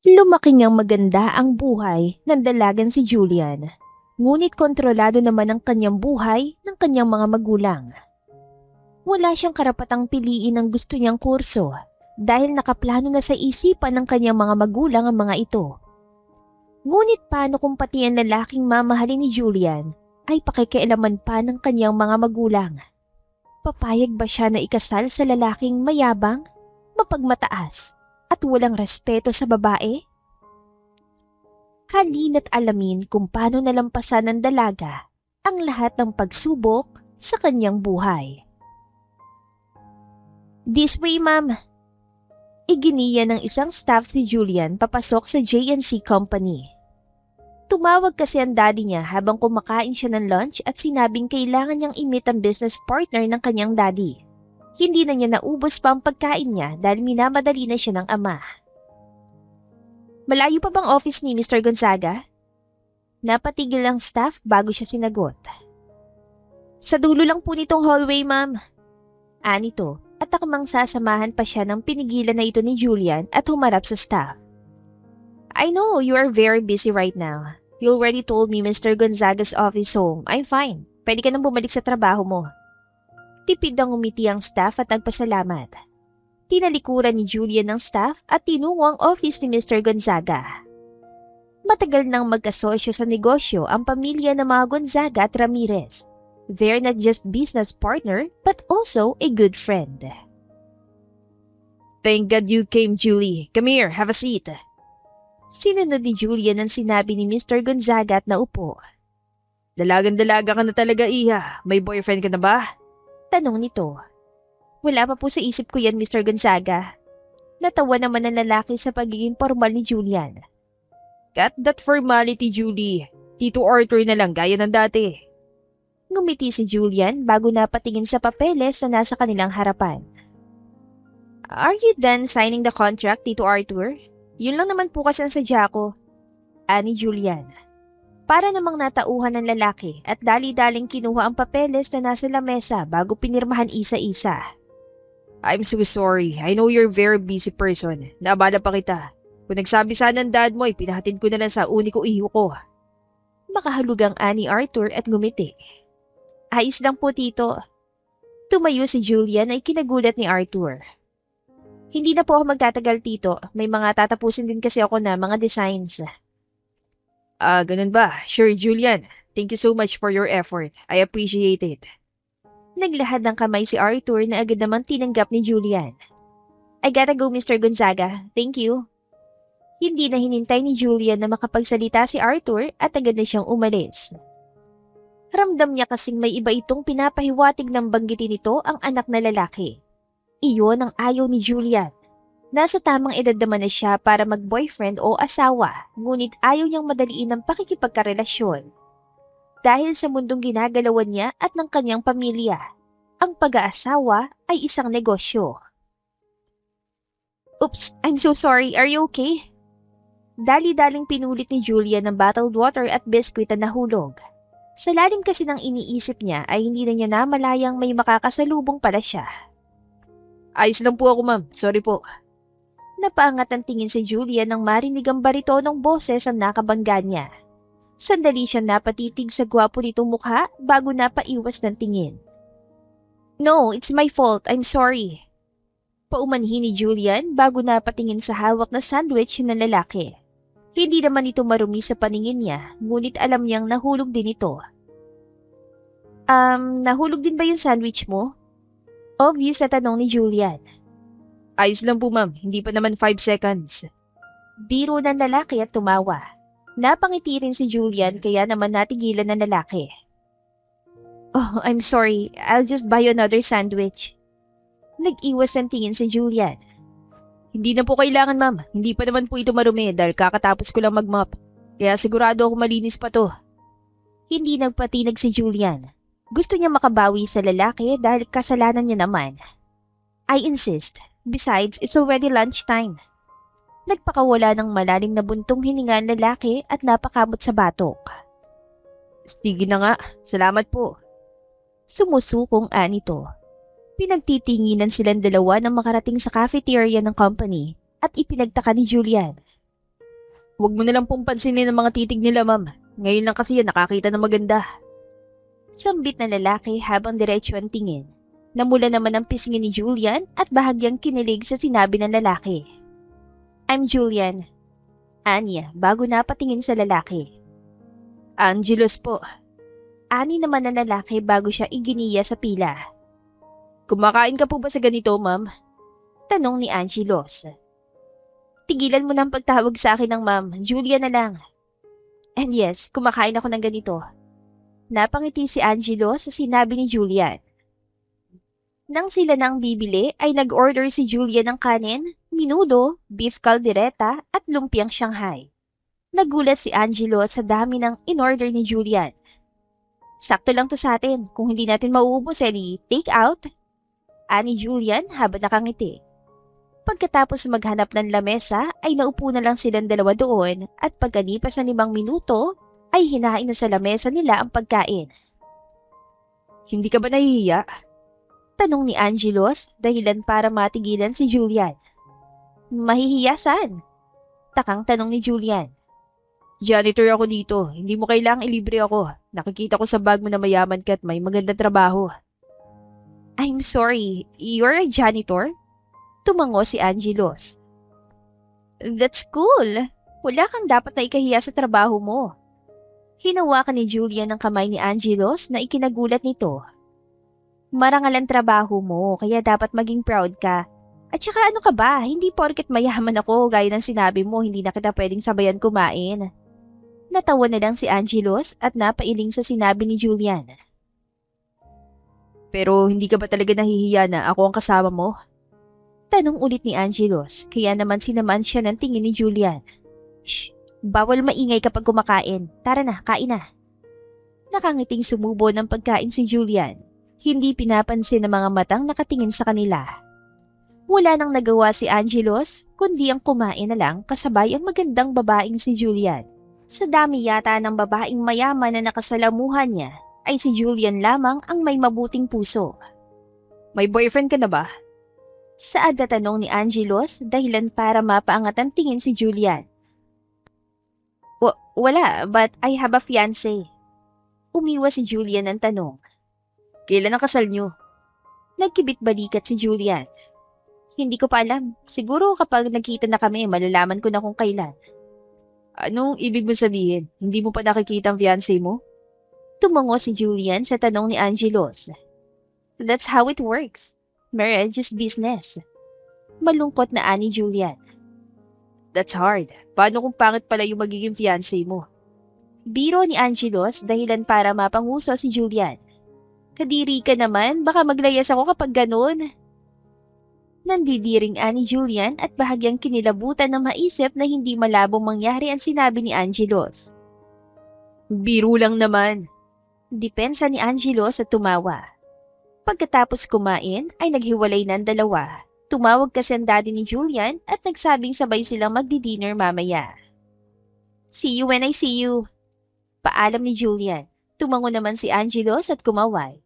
Lumaki ngang maganda ang buhay ng dalagan si Julian, ngunit kontrolado naman ang kanyang buhay ng kanyang mga magulang. Wala siyang karapatang piliin ang gusto niyang kurso dahil nakaplano na sa isipan ng kanyang mga magulang ang mga ito. Ngunit paano kung pati ang lalaking mamahalin ni Julian ay pakikialaman pa ng kanyang mga magulang? Papayag ba siya na ikasal sa lalaking mayabang, mapagmataas, at walang respeto sa babae? Halina't alamin kung paano nalampasan ng dalaga ang lahat ng pagsubok sa kanyang buhay. This way, ma'am. Iginiya ng isang staff si Julian papasok sa J&C Company. Tumawag kasi ang daddy niya habang kumakain siya ng lunch at sinabing kailangan niyang i-meet ang business partner ng kanyang daddy. Hindi na niya naubos pa ang pagkain niya dahil minamadali na siya ng ama. Malayo pa bang office ni Mr. Gonzaga? Napatigil ang staff bago siya sinagot. Sa dulo lang po nitong hallway, ma'am. Anito, at akamang sasamahan pa siya ng pinigilan na ito ni Julian at humarap sa staff. I know you are very busy right now. You already told me Mr. Gonzaga's office home. I'm fine. Pwede ka nang bumalik sa trabaho mo. Tipid ang umiti ang staff at nagpasalamat. Tinalikuran ni Julian ng staff at tinungo ang office ni Mr. Gonzaga. Matagal nang magkasosyo sa negosyo ang pamilya ng mga Gonzaga at Ramirez. They're not just business partner but also a good friend. Thank God you came, Julie. Come here, have a seat. Sinunod ni Julian ang sinabi ni Mr. Gonzaga at naupo. Dalagang-dalaga ka na talaga, Iha. May boyfriend ka na ba? Tanong nito. Wala pa po sa isip ko yan, Mr. Gonzaga. Natawa naman ang lalaki sa pagiging formal ni Julian. Cut that formality, Julie. Tito Arthur na lang gaya ng dati. Ngumiti si Julian bago napatingin sa papeles na nasa kanilang harapan. Are you done signing the contract, Tito Arthur? Yun lang naman po kasi ang sadya ko. Ani Julian. Para namang natauhan ng lalaki at dali-daling kinuha ang papeles na nasa lamesa bago pinirmahan isa-isa. I'm so sorry. I know you're a very busy person. Naabala pa kita. Kung nagsabi sana ng dad mo, pinahatid ko na lang sa uniko iho ko. Makahalugang ani Arthur at ngumiti. Ayos lang po, Tito. Tumayo si Julian ay kinagulat ni Arthur. Hindi na po ako magtatagal, Tito. May mga tatapusin din kasi ako na mga designs. Ganun ba? Sure, Julian. Thank you so much for your effort. I appreciate it. Naglahad ng kamay si Arthur na agad naman tinanggap ni Julian. I gotta go, Mr. Gonzaga. Thank you. Hindi na hinintay ni Julian na makapagsalita si Arthur at agad na siyang umalis. Ramdam niya kasing may iba itong pinapahiwatig ng banggitin nito ang anak na lalaki. Iyon ang ayaw ni Julian. Nasa tamang edad naman na siya para mag-boyfriend o asawa, ngunit ayaw niyang madaliin ang pakikipagkarelasyon. Dahil sa mundong ginagalawan niya at ng kanyang pamilya, ang pag-aasawa ay isang negosyo. Oops, I'm so sorry. Are you okay? Dali-daling pinulit ni Julian ng bottled water at biskwit na nahulog. Sa lalim kasi ng iniisip niya ay hindi na niya namalayang may makakasalubong pala siya. Ayos lang po ako, ma'am. Sorry po. Napaangat ang tingin si Julian nang marinig ang baritonong boses ang nakabangga niya. Sandali siyang napatitig sa gwapo nitong mukha bago napaiwas ng tingin. No, it's my fault. I'm sorry. Paumanhin ni Julian bago napatingin sa hawak na sandwich ng lalaki. Hindi naman ito marumi sa paningin niya, ngunit alam niyang nahulog din ito. Nahulog din ba yung sandwich mo? Obvious na tanong ni Julian. Ayos lang po, ma'am. Hindi pa naman 5 seconds. Biro ng lalaki at tumawa. Napangiti rin si Julian kaya naman natigilan ng lalaki. Oh, I'm sorry. I'll just buy you another sandwich. Nag-iwas ng tingin si Julian. Hindi na po kailangan, ma'am. Hindi pa naman po ito marumi dahil kakatapos ko lang mag-mop. Kaya sigurado ako malinis pa to. Hindi nagpatinag si Julian. Gusto niya makabawi sa lalaki dahil kasalanan niya naman. I insist. Besides, it's already lunchtime. Nagpakawala ng malalim na buntong hininga ang lalaki at napakamot sa batok. Sige na nga. Salamat po. Sumusukong anito. Pinagtitinginan silang dalawa nang makarating sa cafeteria ng company at ipinagtaka ni Julian. Huwag mo nalang pong pansinin ang mga titig nila, ma'am. Ngayon lang kasi yan nakakita ng maganda. Sambit na lalaki habang diretso ang tingin. Namula naman ang pisngi ni Julian at bahagyang kinilig sa sinabi ng lalaki. I'm Julian. Anya, bago napatingin sa lalaki. Angelos po. Ani naman ng lalaki bago siya iginiya sa pila. Kumakain ka po ba sa ganito, ma'am? Tanong ni Angelos. Tigilan mo na ang pagtawag sa akin ng ma'am. Julia na lang. And yes, kumakain ako ng ganito. Napangiti si Angelo sa sinabi ni Julian. Nang sila nang bibili ay nag-order si Julian ng kanin, minudo, beef caldereta at lumpiang Shanghai. Nagulat si Angelo sa dami ng in-order ni Julian. Sakto lang to sa atin. Kung hindi natin mauubos, edi take out. Ani Julian habang nakangiti. Pagkatapos maghanap ng lamesa ay naupo na lang silang dalawa doon at pagkalipas ng 5 minuto ay hinain na sa lamesa nila ang pagkain. Hindi ka ba nahihiya? Tanong ni Angelos dahilan para matigilan si Julian. Mahihiya saan? Takang tanong ni Julian. Janitor ako dito. Hindi mo kailangang ilibre ako. Nakikita ko sa bag mo na mayaman ka at may magandang trabaho. I'm sorry. You're a janitor? Tumango si Angelos. That's cool. Wala kang dapat na ikahiya sa trabaho mo. Hinawakan ni Julian ang kamay ni Angelos na ikinagulat nito. Marangal ang trabaho mo, kaya dapat maging proud ka. At saka ano ka ba, hindi porket mayaman ako gaya ng sinabi mo, hindi na kita pwedeng sabayan kumain. Natawa na lang si Angelos at napailing sa sinabi ni Julian. Pero hindi ka ba talaga nahihiya na ako ang kasama mo? Tanong ulit ni Angelos, kaya naman sinamaan siya ng tingin ni Julian. Shh! Bawal maingay kapag kumakain. Tara na, kain na. Nakangiting sumubo ng pagkain si Julian. Hindi pinapansin ng mga matang nakatingin sa kanila. Wala nang nagawa si Angelos, kundi ang kumain na lang kasabay ang magandang babaeng si Julian. Sa dami yata ng babaeng mayaman na nakasalamuhan niya, ay si Julian lamang ang may mabuting puso. May boyfriend ka na ba? Saad na tanong ni Angelos dahilan para mapaangat ang tingin si Julian. Wala, but I have a fiancé. Umiwas si Julian ng tanong. Kailan ang kasal niyo? Nagkibit-balikat si Julian. Hindi ko pa alam. Siguro kapag nagkita na kami, malalaman ko na kung kailan. Anong ibig mo sabihin? Hindi mo pa nakikita ang fiancé mo? Tumango si Julian sa tanong ni Angelos. That's how it works. Marriage is business. Malungkot na ani Julian. That's hard. Paano kung pangit pala yung magiging fiancé mo? Biro ni Angelos dahilan para mapanguso si Julian. Kadiri ka naman, baka maglayas ako kapag ganun. Nandidiring ani Julian at bahagyang kinilabutan na maisip na hindi malabong mangyari ang sinabi ni Angelos. Biro lang naman. Depensa ni Angelos at tumawa. Pagkatapos kumain ay naghiwalay ng dalawa. Tumawag kasi ang daddy ni Julian at nagsabing sabay silang magdi-dinner mamaya. See you when I see you. Paalam ni Julian. Tumango naman si Angelos at kumaway.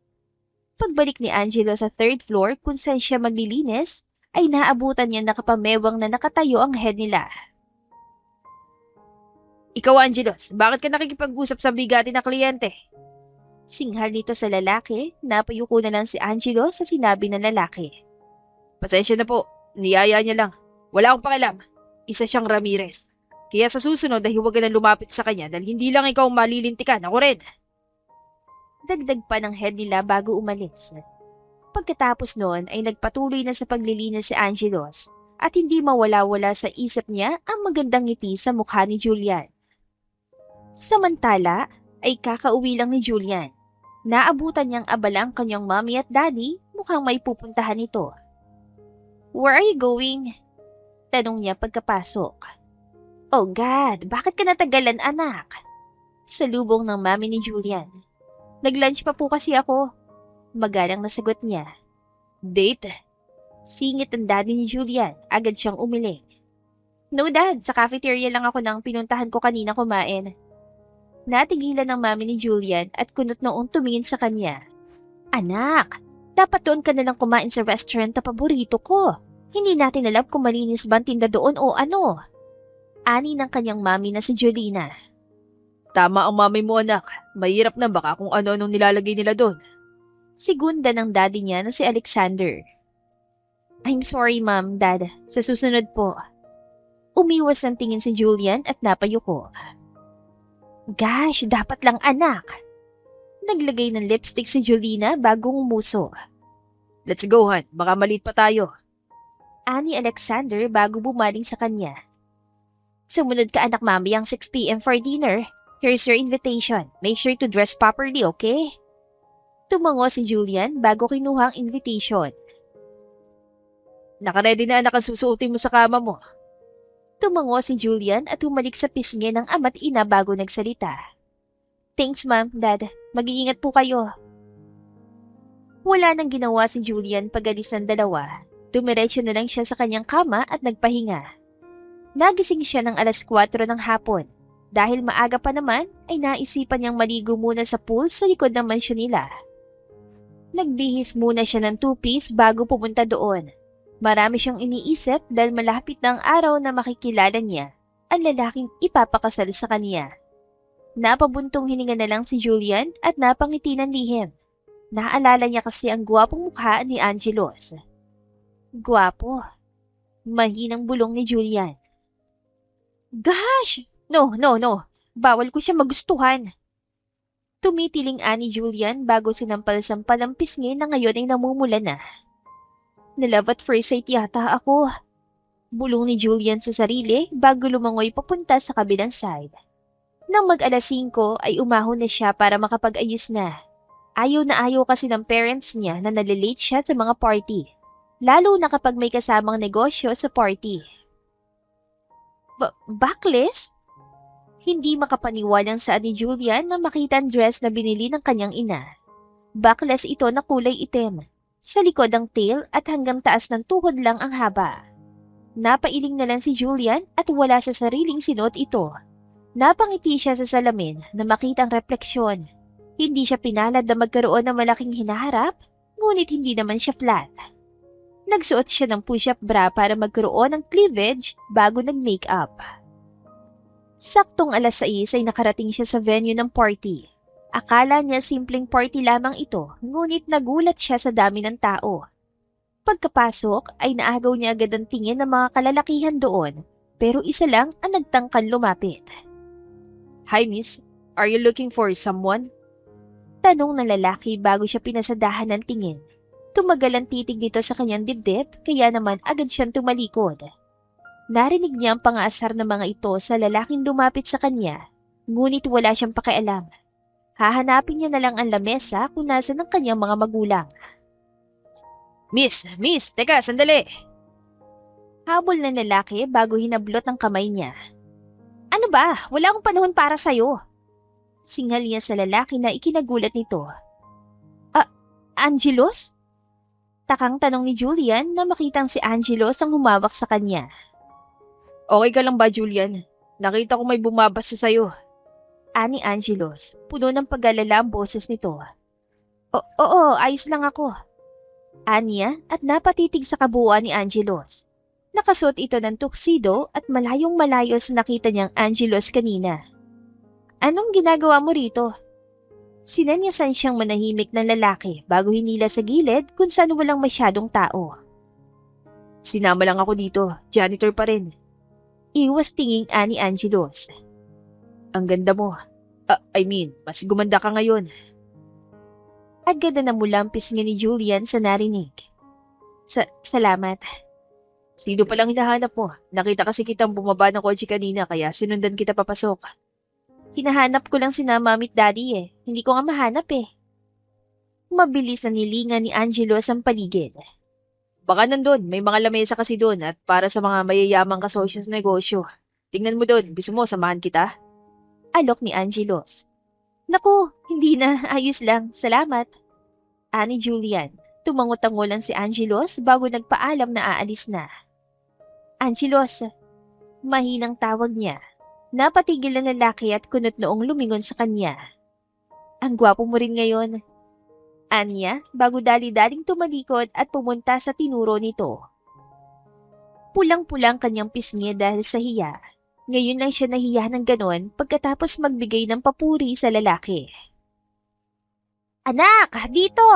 Pagbalik ni Angelo sa 3rd floor kung saan siya maglilinis, ay naabutan niya nakapamewang na nakatayo ang head nila. Ikaw, Angelos, bakit ka nakikipag-usap sa bigati na kliyente? Singhal nito sa lalaki, napayuko na lang si Angelos sa sinabi ng lalaki. Pasensya na po, niyaya niya lang. Wala akong pakialam. Isa siyang Ramirez. Kaya sa susunod ay huwag ka na lumapit sa kanya dahil hindi lang ikaw malilintikan, ako rin. Dagdag pa ng head nila bago umalis. Pagkatapos noon ay nagpatuloy na sa paglilinis si Angelos at hindi mawala-wala sa isip niya ang magandang ngiti sa mukha ni Julian. Samantala ay kakauwi lang ni Julian. Naabutan niyang abala ang kanyang mommy at daddy, mukhang may pupuntahan ito. Where are you going? Tanong niya pagkapasok. Oh God, bakit ka natagalan anak? Salubong ng mami ni Julian. Nag-lunch pa po kasi ako. Magalang nasagot niya. Date? Singit ang daddy ni Julian. Agad siyang umiling. No dad, sa cafeteria lang ako nang pinuntahan ko kanina kumain. Natigilan ng mami ni Julian at kunot noong tumingin sa kanya. Anak, dapat doon ka nalang kumain sa restaurant na paborito ko. Hindi natin alam kung malinis ba ang tinda doon o ano. Ani ng kanyang mami na si Jolina. Tama ang mami mo anak. Mahirap na baka kung ano-anong nilalagay nila doon. Sigunda ng daddy niya na si Alexander. I'm sorry ma'am, dad. Sa susunod po. Umiwas ng tingin si Julian at napayuko. Gosh, dapat lang anak. Naglagay ng lipstick si Jolina bago umuso. Let's go Han, baka maliit pa tayo. Ani Alexander bago bumaling sa kanya. Sumunod ka anak mami ang 6 p.m. for dinner. Here's your invitation. Make sure to dress properly, okay? Tumango si Julian bago kinuha ang invitation. Nakaredy na anak ang susuotin mo sa kama mo. Tumango si Julian at humalik sa pisngi ng ama't ina bago nagsalita. Thanks ma'am, dad. Mag-iingat po kayo. Wala nang ginawa si Julian pag-alis ng dalawa. Dumiretso na lang siya sa kanyang kama at nagpahinga. Nagising siya ng alas 4 ng hapon. Dahil maaga pa naman, ay naisipan niyang maligo muna sa pool sa likod ng mansyon nila. Nagbihis muna siya ng 2-piece bago pumunta doon. Marami siyang iniisip dahil malapit na ang araw na makikilala niya ang lalaking ipapakasal sa kanya. Napabuntong hininga na lang si Julian at napangiti ng lihim. Naalala niya kasi ang gwapong mukha ni Angelos. Gwapo. Mahinang bulong ni Julian. Gosh! No. Bawal ko siya magustuhan. Tumitiling ani Julian bago sinampal-sampal ang pisngi na ngayon ay namumula na. Na-love at first sight yata ako. Bulong ni Julian sa sarili bago lumangoy papunta sa kabilang side. Nang mag-alas 5 ay umahon na siya para makapag-ayos na. Ayaw na ayaw kasi ng parents niya na nalilate siya sa mga party. Lalo na kapag may kasamang negosyo sa party. Backless? Hindi makapaniwalang saan ni Julian na makita ang dress na binili ng kanyang ina. Backless ito na kulay itim. Sa likod ang tail at hanggang taas ng tuhod lang ang haba. Napailing na lang si Julian at wala sa sariling sinuot ito. Napangiti siya sa salamin na makita ang refleksyon. Hindi siya pinalad na magkaroon ng malaking hinaharap, ngunit hindi naman siya flat. Nagsuot siya ng push-up bra para magkaroon ng cleavage bago nag-makeup. Saktong alas 6 ay nakarating siya sa venue ng party. Akala niya simpleng party lamang ito, ngunit nagulat siya sa dami ng tao. Pagkapasok ay naagaw niya agad ang tingin ng mga kalalakihan doon, pero isa lang ang nagtangkang lumapit. Hi miss, are you looking for someone? Tanong ng lalaki bago siya pinasadahan ng tingin. Tumagal ang titig nito sa kanyang dibdib, kaya naman agad siyang tumalikod. Narinig niya ang pangaasar ng mga ito sa lalaking lumapit sa kanya, ngunit wala siyang pakialam. Hahanapin niya na lang ang lamesa kung nasan ang kanyang mga magulang. Miss, teka, sandali. Habol ng lalaki bago hinablot ng kamay niya. Ano ba? Wala akong panahon para sa'yo. Singal niya sa lalaki na ikinagulat nito. Angelos? Takang tanong ni Julian na makitang si Angelos ang humawak sa kanya. Okay ka lang ba, Julian? Nakita ko may bumabasto sa'yo. Ani Angelos, puno ng pag-alala ang boses nito. Oo, ayos lang ako. Anya at napatitig sa kabuuan ni Angelos. Nakasuot ito ng tuxedo at malayong malayo sa nakita niyang Angelos kanina. Anong ginagawa mo rito? Sinanyasan siyang manahimik ng lalaki bago hinila sa gilid kung saan walang masyadong tao. Sinama lang ako dito, janitor pa rin. Iwas tinging ani Angelos. Ang ganda mo. Mas gumanda ka ngayon. Agad na namulampis nga ni Julian sa narinig. Salamat. Sino palang hinahanap mo? Nakita kasi kitang bumaba ng kotse kanina kaya sinundan kita papasok. Hinahanap ko lang sina mami at daddy eh. Hindi ko nga mahanap eh. Mabilis na nilingan ni Angelos ang paligid. Baka nandun, may mga lamesa kasi doon at para sa mga mayayamang kasosyo sa negosyo. Tingnan mo doon, gusto mo samahan kita? Alok ni Angelos. Naku, hindi na, ayos lang, salamat. Ani Julian, tumango-tango lang si Angelos bago nagpaalam na aalis na. Angelos, mahinang tawag niya. Napatigil ang lalaki at kunot noong lumingon sa kanya. Ang gwapo mo rin ngayon. Anya, bago dali-daling tumalikod at pumunta sa tinuro nito. Pulang-pulang kanyang pisngi dahil sa hiya. Ngayon lang siya nahiya ng ganon pagkatapos magbigay ng papuri sa lalaki. Anak, dito!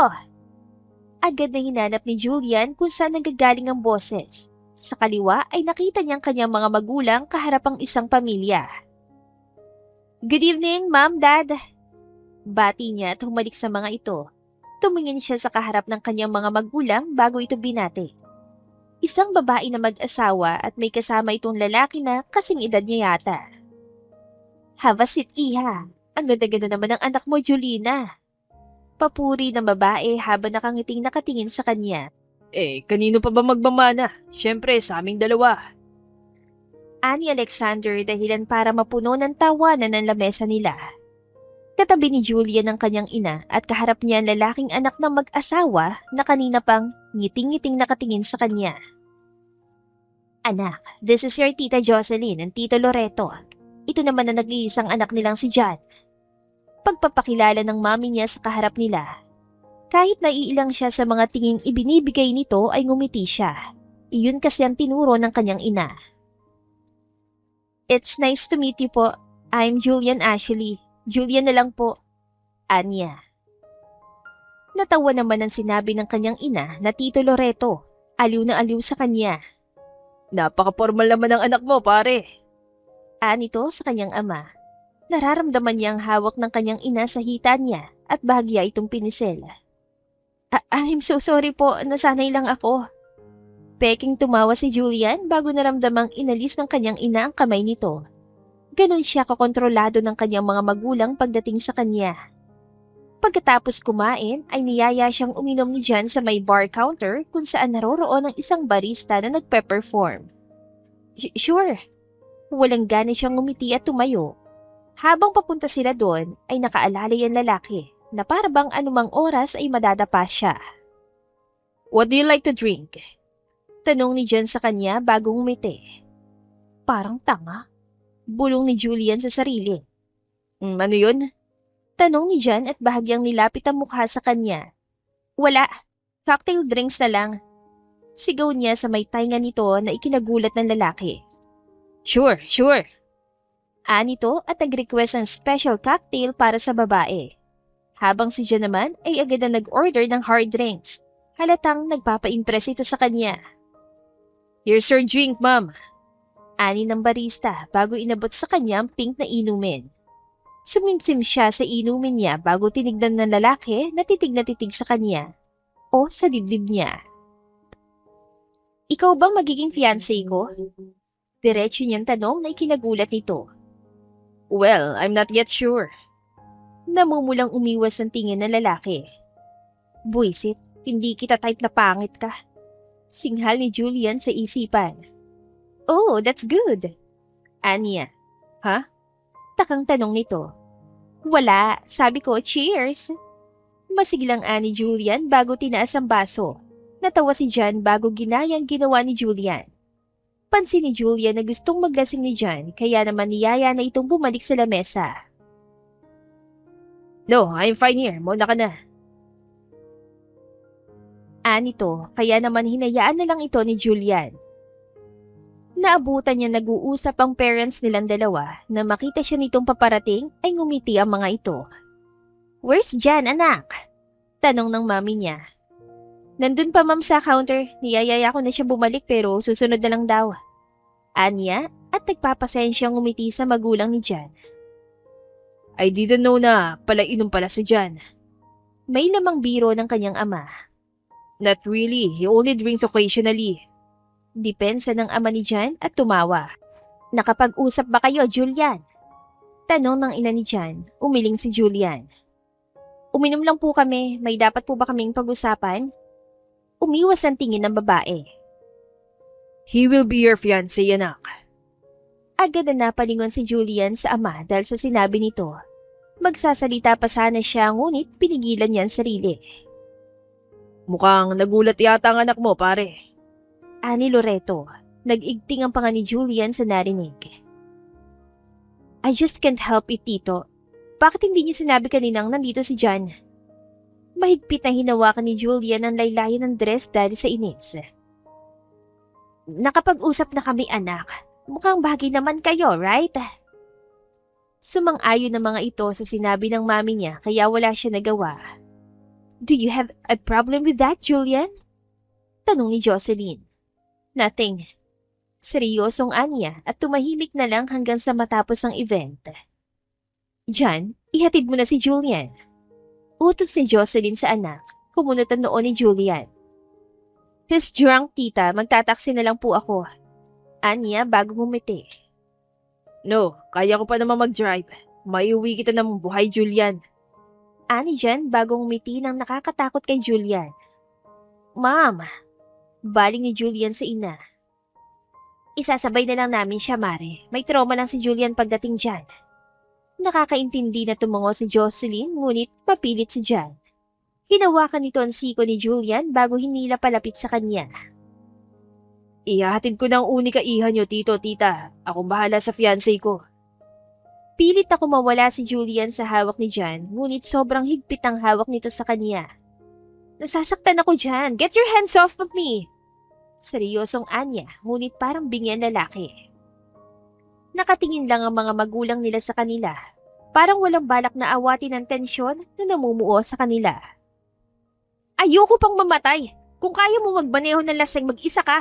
Agad na hinanap ni Julian kung saan nanggagaling ang boses. Sa kaliwa ay nakita niyang kanyang mga magulang kaharap ang isang pamilya. Good evening, Ma'am, Dad. Bati niya at humalik sa mga ito. Tumingin siya sa kaharap ng kanyang mga magulang bago ito binati. Isang babae na mag-asawa at may kasama itong lalaki na kasing edad niya yata. Have a seat, Iha. Ang ganda-ganda naman ng anak mo, Julina. Papuri ng babae habang nakangiting nakatingin sa kanya. Kanino pa ba magmamana? Siyempre, sa aming dalawa. Ani Alexander dahilan para mapuno ng tawanan ng lamesa nila. Katabi ni Julia ng kanyang ina at kaharap niya ang lalaking anak ng mag-asawa na kanina pang ngiting-ngiting nakatingin sa kanya. Anak, this is your tita Jocelyn and tito Loreto. Ito naman na nag-iisang anak nilang si John. Pagpapakilala ng mami niya sa kaharap nila. Kahit naiilang siya sa mga tinging ibinibigay nito ay ngumiti siya. Iyon kasi ang tinuro ng kanyang ina. It's nice to meet you po. I'm Julian Ashley. Julian na lang po. Anya. Natawa naman ang sinabi ng kanyang ina na Tito Loreto. Aliw na aliw sa kanya. Napaka-formal naman ng anak mo, pare. Anito sa kanyang ama. Nararamdaman niya ang hawak ng kanyang ina sa hita niya at bahagya itong pinisel. I'm so sorry po, nasanay lang ako. Peking tumawa si Julian bago naramdamang inalis ng kanyang ina ang kamay nito. Ganon siya kakontrolado ng kanyang mga magulang pagdating sa kanya. Pagkatapos kumain ay niyaya siyang uminom ni John sa may bar counter kung saan naroroon ang isang barista na nagpe-perform. Sure. Walang gana siyang ngumiti at tumayo. Habang papunta sila doon ay nakaalalay ang lalaki na para bang anumang oras ay madadapa siya. What do you like to drink? Tanong ni John sa kanya bago ngumiti. Parang tanga. Bulong ni Julian sa sarili. Ano yun? Tanong ni John at bahagyang nilapit ang mukha sa kanya. Wala. Cocktail drinks na lang. Sigaw niya sa may tainga nito na ikinagulat ng lalaki. Sure. Anito at nag-request ng special cocktail para sa babae. Habang si John naman ay agad na nag-order ng hard drinks. Halatang nagpapa-impress ito sa kanya. Here's your drink, ma'am. Ani ng barista bago inabot sa kanya ang pink na inumin. Sumimsim siya sa inumin niya bago tinignan ng lalaki na titig sa kanya o sa dibdib niya. Ikaw bang magiging fiancé ko? Diretso niyang tanong na ikinagulat nito. Well, I'm not yet sure. Namumulang umiwas ang tingin ng lalaki. Buisit, hindi kita type na pangit ka. Singhal ni Julian sa isipan. Oh, that's good. Anya. Ha? Takang tanong nito. Wala, sabi ko cheers. Masiglang ani Julian bago tinaas ang baso. Natawa si John bago ginayang ginawa ni Julian. Pansin ni Julian na gustong maglasing ni John kaya naman niyaya na itong bumalik sa lamesa. No, I'm fine here. Mauna ka na. Anito, kaya naman hinayaan na lang ito ni Julian. Naabutan niya nag-uusap ang parents nilang dalawa na makita siya nitong paparating ay ngumiti ang mga ito. Where's Jan, anak? Tanong ng mami niya. Nandun pa ma'am sa counter, niyayaya ko na siya bumalik pero susunod na lang daw. Anya at nagpapasensyang ngumiti sa magulang ni Jan. I didn't know na palainom pala si Jan. May lamang biro ng kanyang ama. Not really, he only drinks occasionally. Depensa ng ama ni Jan at tumawa. Nakapag-usap ba kayo, Julian? Tanong ng ina ni Jan, umiling si Julian. Uminom lang po kami, may dapat po ba kaming pag-usapan? Umiwas ang tingin ng babae. He will be your fiancé, anak. Agad na napalingon si Julian sa ama dahil sa sinabi nito. Magsasalita pa sana siya ngunit pinigilan niya ang sarili. Mukhang nagulat yata ang anak mo, pare. Ani Loreto, nag-igting ang panga ni Julian sa narinig. I just can't help it, Tito. Bakit hindi niyo sinabi kaninang nandito si John? Mahigpit na hinawakan ni Julian ang laylayan ng dress dahil sa inis. Nakapag-usap na kami, anak. Mukhang bagay naman kayo, right? Sumang-ayon ng mga ito sa sinabi ng mami niya kaya wala siya nagawa. Do you have a problem with that, Julian? Tanong ni Jocelyn. Nothing. Seryosong anya at tumahimik na lang hanggang sa matapos ang event. Jan, ihatid mo na si Julian. Utos ni Jocelyn sa anak, kumunot ang noo ni Julian. He's drunk, tita. Magtataksi na lang po ako. Anya bago ngumiti. No, kaya ko pa naman mag-drive. Maiuwi kita ng buhay, Julian. Ani Jan bagong ngumiti nang nakakatakot kay Julian. Ma'am, baling ni Julian sa ina. Isasabay na lang namin siya, Mare. May trauma lang si Julian pagdating dyan. Nakakaintindi na tumango si Jocelyn ngunit papilit si Jan. Hinawakan nito ang siko ni Julian bago hinila palapit sa kanya. Ihahatid ko ng uni ka iha nyo, tito, tita. Akong bahala sa fiancé ko. Pilit ako mawala si Julian sa hawak ni Jan, ngunit sobrang higpit ang hawak nito sa kanya. Nasasaktan ako dyan. Get your hands off of me! Seryosong anya, ngunit parang bingyan lalaki. Nakatingin lang ang mga magulang nila sa kanila. Parang walang balak na awatin ang tensyon na namumuo sa kanila. Ayoko pang mamatay! Kung kaya mo magmaneho ng laseng, mag-isa ka!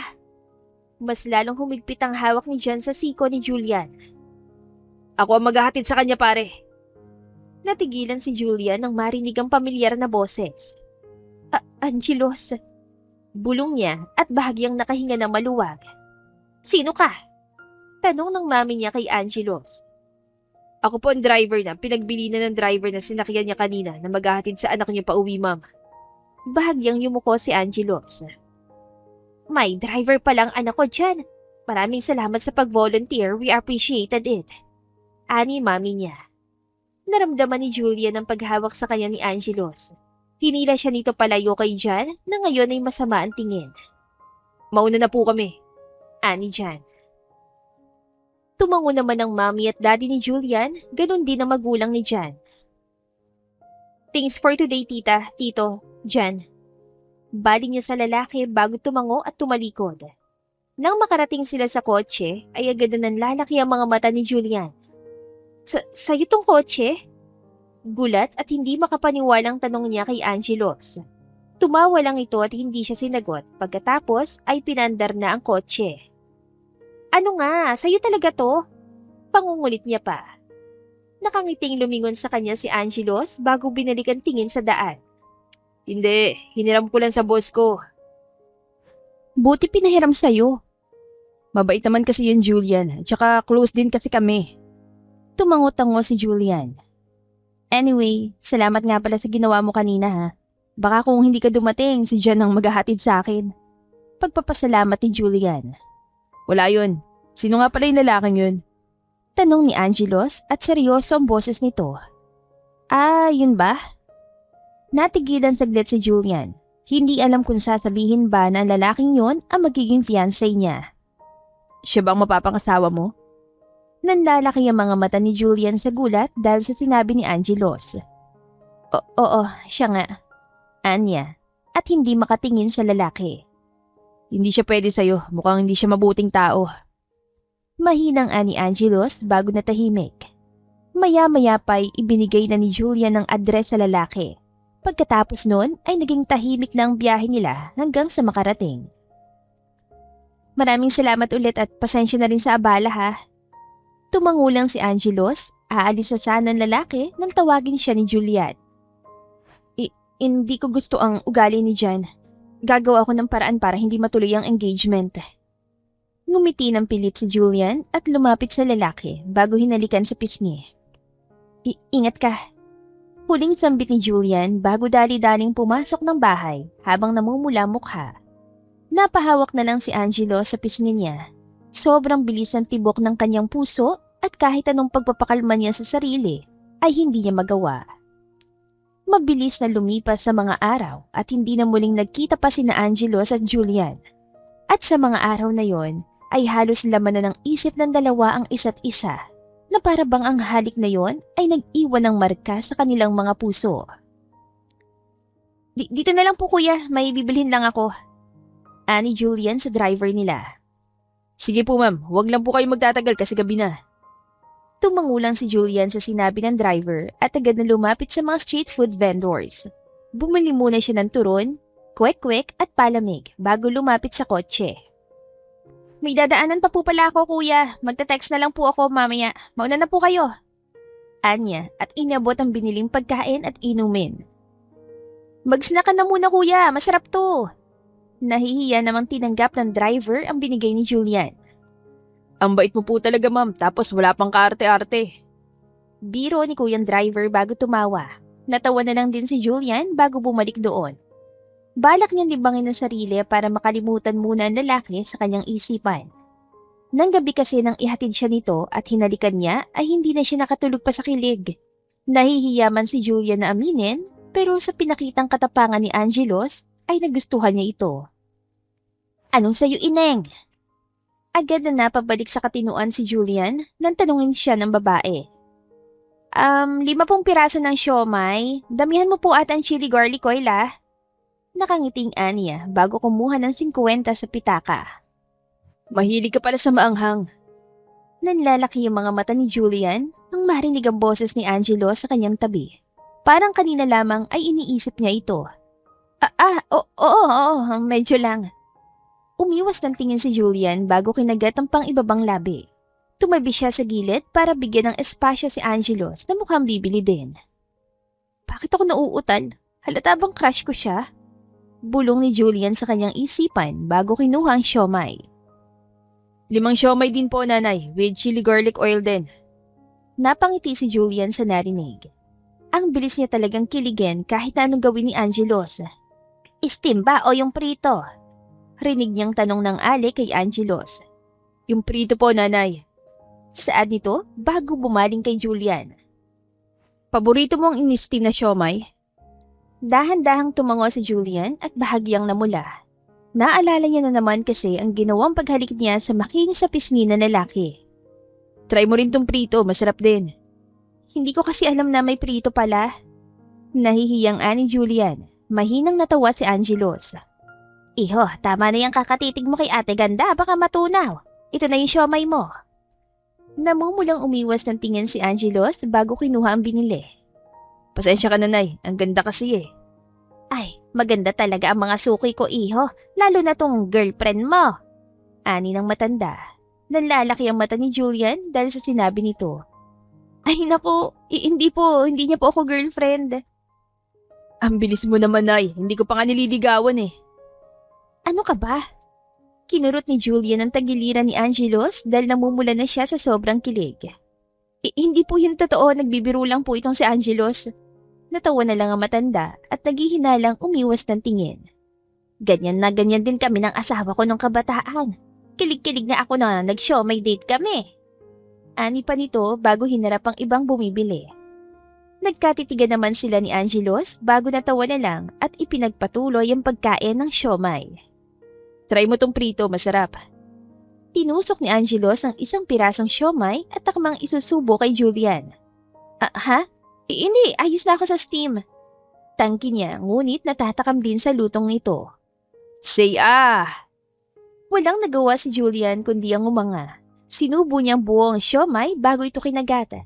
Mas lalong humigpit ang hawak ni Jan sa siko ni Julian. Ako ang maghahatid sa kanya, pare. Natigilan si Julian nang marinig ang pamilyar na boses. Angelos. Bulong niya at bahagyang nakahinga ng maluwag. Sino ka? Tanong ng mami niya kay Angelos. Ako po ang driver na pinagbili na ng driver na sinakyan niya kanina na maghahatid sa anak niya pa uwi, ma'am. Bahagyang yumuko si Angelos. May driver palang anak ko dyan. Maraming salamat sa pag-volunteer. We appreciated it. Ani mami niya. Naramdaman ni Julian ang paghawak sa kanya ni Angelos. Hinila siya nito palayo kay Jan na ngayon ay masama ang tingin. Mauna na po kami. Ani Jan. Tumango naman ang mami at daddy ni Julian, ganun din ang magulang ni Jan. Thanks for today, tita, tito, Jan. Baling niya sa lalaki bago tumango at tumalikod. Nang makarating sila sa kotse, ay agad na nanlalaki ang mga mata ni Julian. Sa'yo tong kotse? Gulat at hindi makapaniwalang tanong niya kay Angelos. Tumawa lang ito at hindi siya sinagot. Pagkatapos ay pinandar na ang kotse. Ano nga, sa'yo talaga to? Pangungulit niya pa. Nakangiting lumingon sa kanya si Angelos bago binalik ang tingin sa daan. Hindi, hiniram ko lang sa boss ko. Buti pinahiram sa'yo. Mabait naman kasi yun, Julian. Tsaka close din kasi kami. Tumango-tango si Julian. Anyway, salamat nga pala sa ginawa mo kanina ha. Baka kung hindi ka dumating, si Jan ang maghahatid sa akin. Pagpapasalamat ni Julian. Wala yun. Sino nga pala yung lalaking yun? Tanong ni Angelos at seryoso ang boses nito. Yun ba? Natigilan saglit si Julian. Hindi alam kung sasabihin ba na ang lalaking yon ang magiging fiancé niya. Siya ba ang mapapangasawa mo? Nanlalaki ang mga mata ni Julian sa gulat dahil sa sinabi ni Angelos. Oo, siya nga. Anya, at hindi makatingin sa lalaki. Hindi siya pwede sa'yo, mukhang hindi siya mabuting tao. Mahinang ani Angelos bago natahimik. Maya-maya pa'y ibinigay na ni Julian ang address sa lalaki. Pagkatapos nun ay naging tahimik na ang biyahe nila hanggang sa makarating. Maraming salamat ulit at pasensya na rin sa abala ha. Tumangulang si Angelos, aalis na sana ng lalaki nang tawagin siya ni Julian. Hindi ko gusto ang ugali ni Jan. Gagawa ako ng paraan para hindi matuloy ang engagement. Ngumiti ng pilit si Julian at lumapit sa lalaki bago hinalikan sa pisngi. Ingat ka. Huling sambit ni Julian bago dali-daling pumasok ng bahay habang namumula mukha. Napahawak na lang si Angelo sa pisngi niya. Sobrang bilis ang tibok ng kanyang puso at kahit anong pagpapakalma niya sa sarili ay hindi niya magawa. Mabilis na lumipas sa mga araw at hindi na muling nagkita pa sina Angelos at Julian. At sa mga araw na yon ay halos laman na ng isip ng dalawa ang isa't isa na para bang ang halik na yon ay nag-iwan ng marka sa kanilang mga puso. Dito na lang po kuya, may bibilhin lang ako. Ani Julian sa driver nila. Sige po ma'am, huwag lang po kayo magtatagal kasi gabi na. Tumangulang si Julian sa sinabi ng driver at agad na lumapit sa mga street food vendors. Bumili muna siya ng turon, kwek-kwek at palamig bago lumapit sa kotse. May dadaanan pa po pala ako, kuya. Magta-text na lang po ako mamaya. Mauna na po kayo. Anya at inabot ang biniling pagkain at inumin. Mag-snack ka na muna, kuya. Masarap to. Nahihiya namang tinanggap ng driver ang binigay ni Julian. Ang bait mo po talaga ma'am, tapos wala pang kaarte-arte. Biro ni kuyang driver bago tumawa. Natawa na lang din si Julian bago bumalik doon. Balak niyang libangin ang sarili para makalimutan muna ang lalaki sa kanyang isipan. Nang gabi kasi nang ihatid siya nito at hinalikan niya ay hindi na siya nakatulog pa sa kilig. Nahihiya man si Julian na aminin pero sa pinakitang katapangan ni Angelos ay nagustuhan niya ito. Anong sayo, Ineng? Agad na napabalik sa katinuan si Julian nang tanungin siya ng babae. 5 piraso ng siomay. Damihan mo po at ang chili garlic oil ah. Nakangiting Anya bago kumuha ng 50 sa pitaka. Mahilig ka pala sa maanghang. Nanlalaki yung mga mata ni Julian nang marinig ang boses ni Angelo sa kanyang tabi. Parang kanina lamang ay iniisip niya ito. Oo, medyo lang. Umiwas ng tingin si Julian bago kinagat ang pang-ibabang labi. Tumabi siya sa gilid para bigyan ng espasyo si Angelos na mukhang bibili din. Bakit ako nauutal? Halata bang crush ko siya? Bulong ni Julian sa kanyang isipan bago kinuha ang siomay. 5 siomay din po nanay, with chili garlic oil din. Napangiti si Julian sa narinig. Ang bilis niya talagang kiligin kahit anong gawin ni Angelos. Steam ba o yung prito? Rinig niyang tanong ng Ali kay Angelos. Yung prito po nanay. Saan nito bago bumaling kay Julian? Paborito mo ang in-steam na siomay? Dahan-dahang tumango si Julian at bahagyang namula. Naalala niya na naman kasi ang ginawang paghalik niya sa makinis sa pisngi na lalaki. Try mo rin tong prito, masarap din. Hindi ko kasi alam na may prito pala. Nahihiyang ani Julian. Mahinang natawa si Angelos. Iho, tama na yung kakatitig mo kay ate ganda, baka matunaw. Ito na yung siomay mo. Namumulang umiwas ng tingin si Angelos bago kinuha ang binili. Pasensya ka nanay, ang ganda kasi eh. Ay, maganda talaga ang mga suki ko, iho, lalo na tong girlfriend mo. Ani ng matanda. Nanlalaki ang mata ni Julian dahil sa sinabi nito. Ay naku, hindi niya po ako girlfriend. Ang bilis mo naman nay, hindi ko pa nga nililigawan eh. Ano ka ba? Kinurot ni Julian ang tagiliran ni Angelos dahil namumula na siya sa sobrang kilig. Hindi po yun totoo, nagbibiro lang po itong si Angelos. Natawa na lang ang matanda at naghihinalang umiwas ng tingin. Ganyan na ganyan din kami ng asawa ko nung kabataan. Kilig-kilig na ako na nag-show may date kami. Ani pa nito bago hinarap ang ibang bumibili. Nagkatitigan naman sila ni Angelos bago natawa na lang at ipinagpatuloy ang pagkain ng siomay. Try mo tong prito, masarap. Tinusok ni Angelos ang 1 pirasong siomay at takmang isusubo kay Julian. Ha? Hindi, ayos na ako sa steam. Tangki niya, ngunit natatakam din sa lutong nito. Say ah! Walang nagawa si Julian kundi ang umanga. Sinubo niyang buong siomay bago ito kinagata.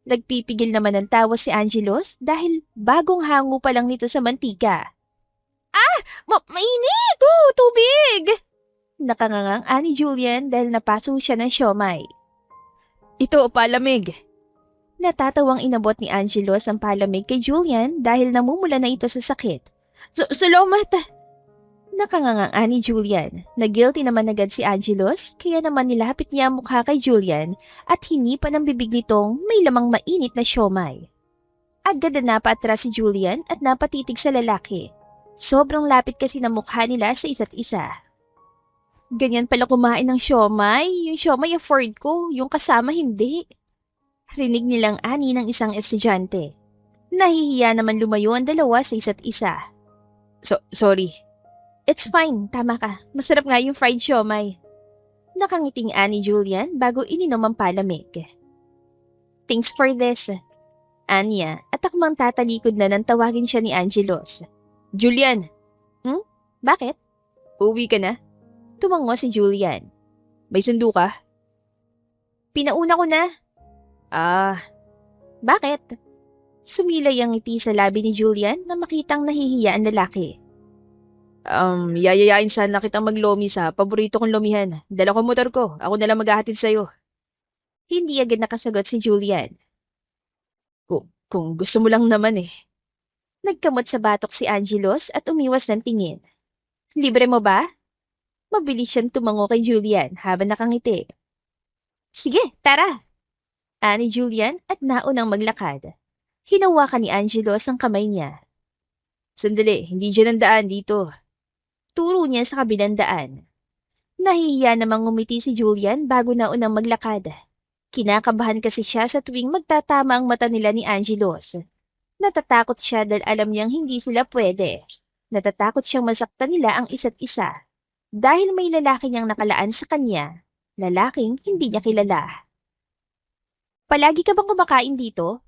Nagpipigil naman ng tawa si Angelos dahil bagong hango pa lang nito sa mantika. Mainit! Tubig! Nakangangang ani Julian dahil napaso siya ng siomay. Ito, palamig. Natatawang inabot ni Angelos ang palamig kay Julian dahil namumula na ito sa sakit. Salamat! Nakangangang ani Julian. Na-guilty naman agad si Angelos kaya naman nilapit niya ang mukha kay Julian at hinipan ang bibig nitong may lamang mainit na siomay. Agad na napatras si Julian at napatitig sa lalaki. Sobrang lapit kasi ng mukha nila sa isa't isa. Ganyan pala kumain ng siomay. Yung siomay afford ko, yung kasama hindi. Rinig nilang ani ng isang estudyante. Nahihiya naman lumayo ang dalawa sa isa't isa. Sorry. It's fine, tama ka. Masarap nga yung fried siomay. Nakangiting ani Julian bago ininom ang palamig. Thanks for this. Anya, at akmang tatalikod na nang tawagin siya ni Angelos. Julian! Bakit? Uwi ka na? Tumango si Julian. May sundo ka? Pinauna ko na. Ah, Bakit? Sumilay ang ngiti sa labi ni Julian na makitang nahihiya ang lalaki. yayayain sana kitang maglomi sa paborito kong lomihan. Dala ko motor ko. Ako na lang maghahatid sa'yo. Hindi agad nakasagot si Julian. Kung gusto mo lang naman eh. Nagkamot sa batok si Angelos at umiwas ng tingin. Libre mo ba? Mabilis siyang tumango kay Julian habang nakangiti. Sige, tara! Ani Julian at naunang maglakad. Hinawakan ni Angelos ang kamay niya. Sandali, hindi dyan ang daan dito. Turo niya sa kabilang daan. Nahihiya namang ngumiti si Julian bago naunang maglakad. Kinakabahan kasi siya sa tuwing magtatama ang mata nila ni Angelos. Natatakot siya dahil alam niyang hindi sila pwede. Natatakot siyang masaktan nila ang isa't isa. Dahil may lalaki niyang nakalaan sa kanya, lalaking hindi niya kilala. Palagi ka bang kumakain dito?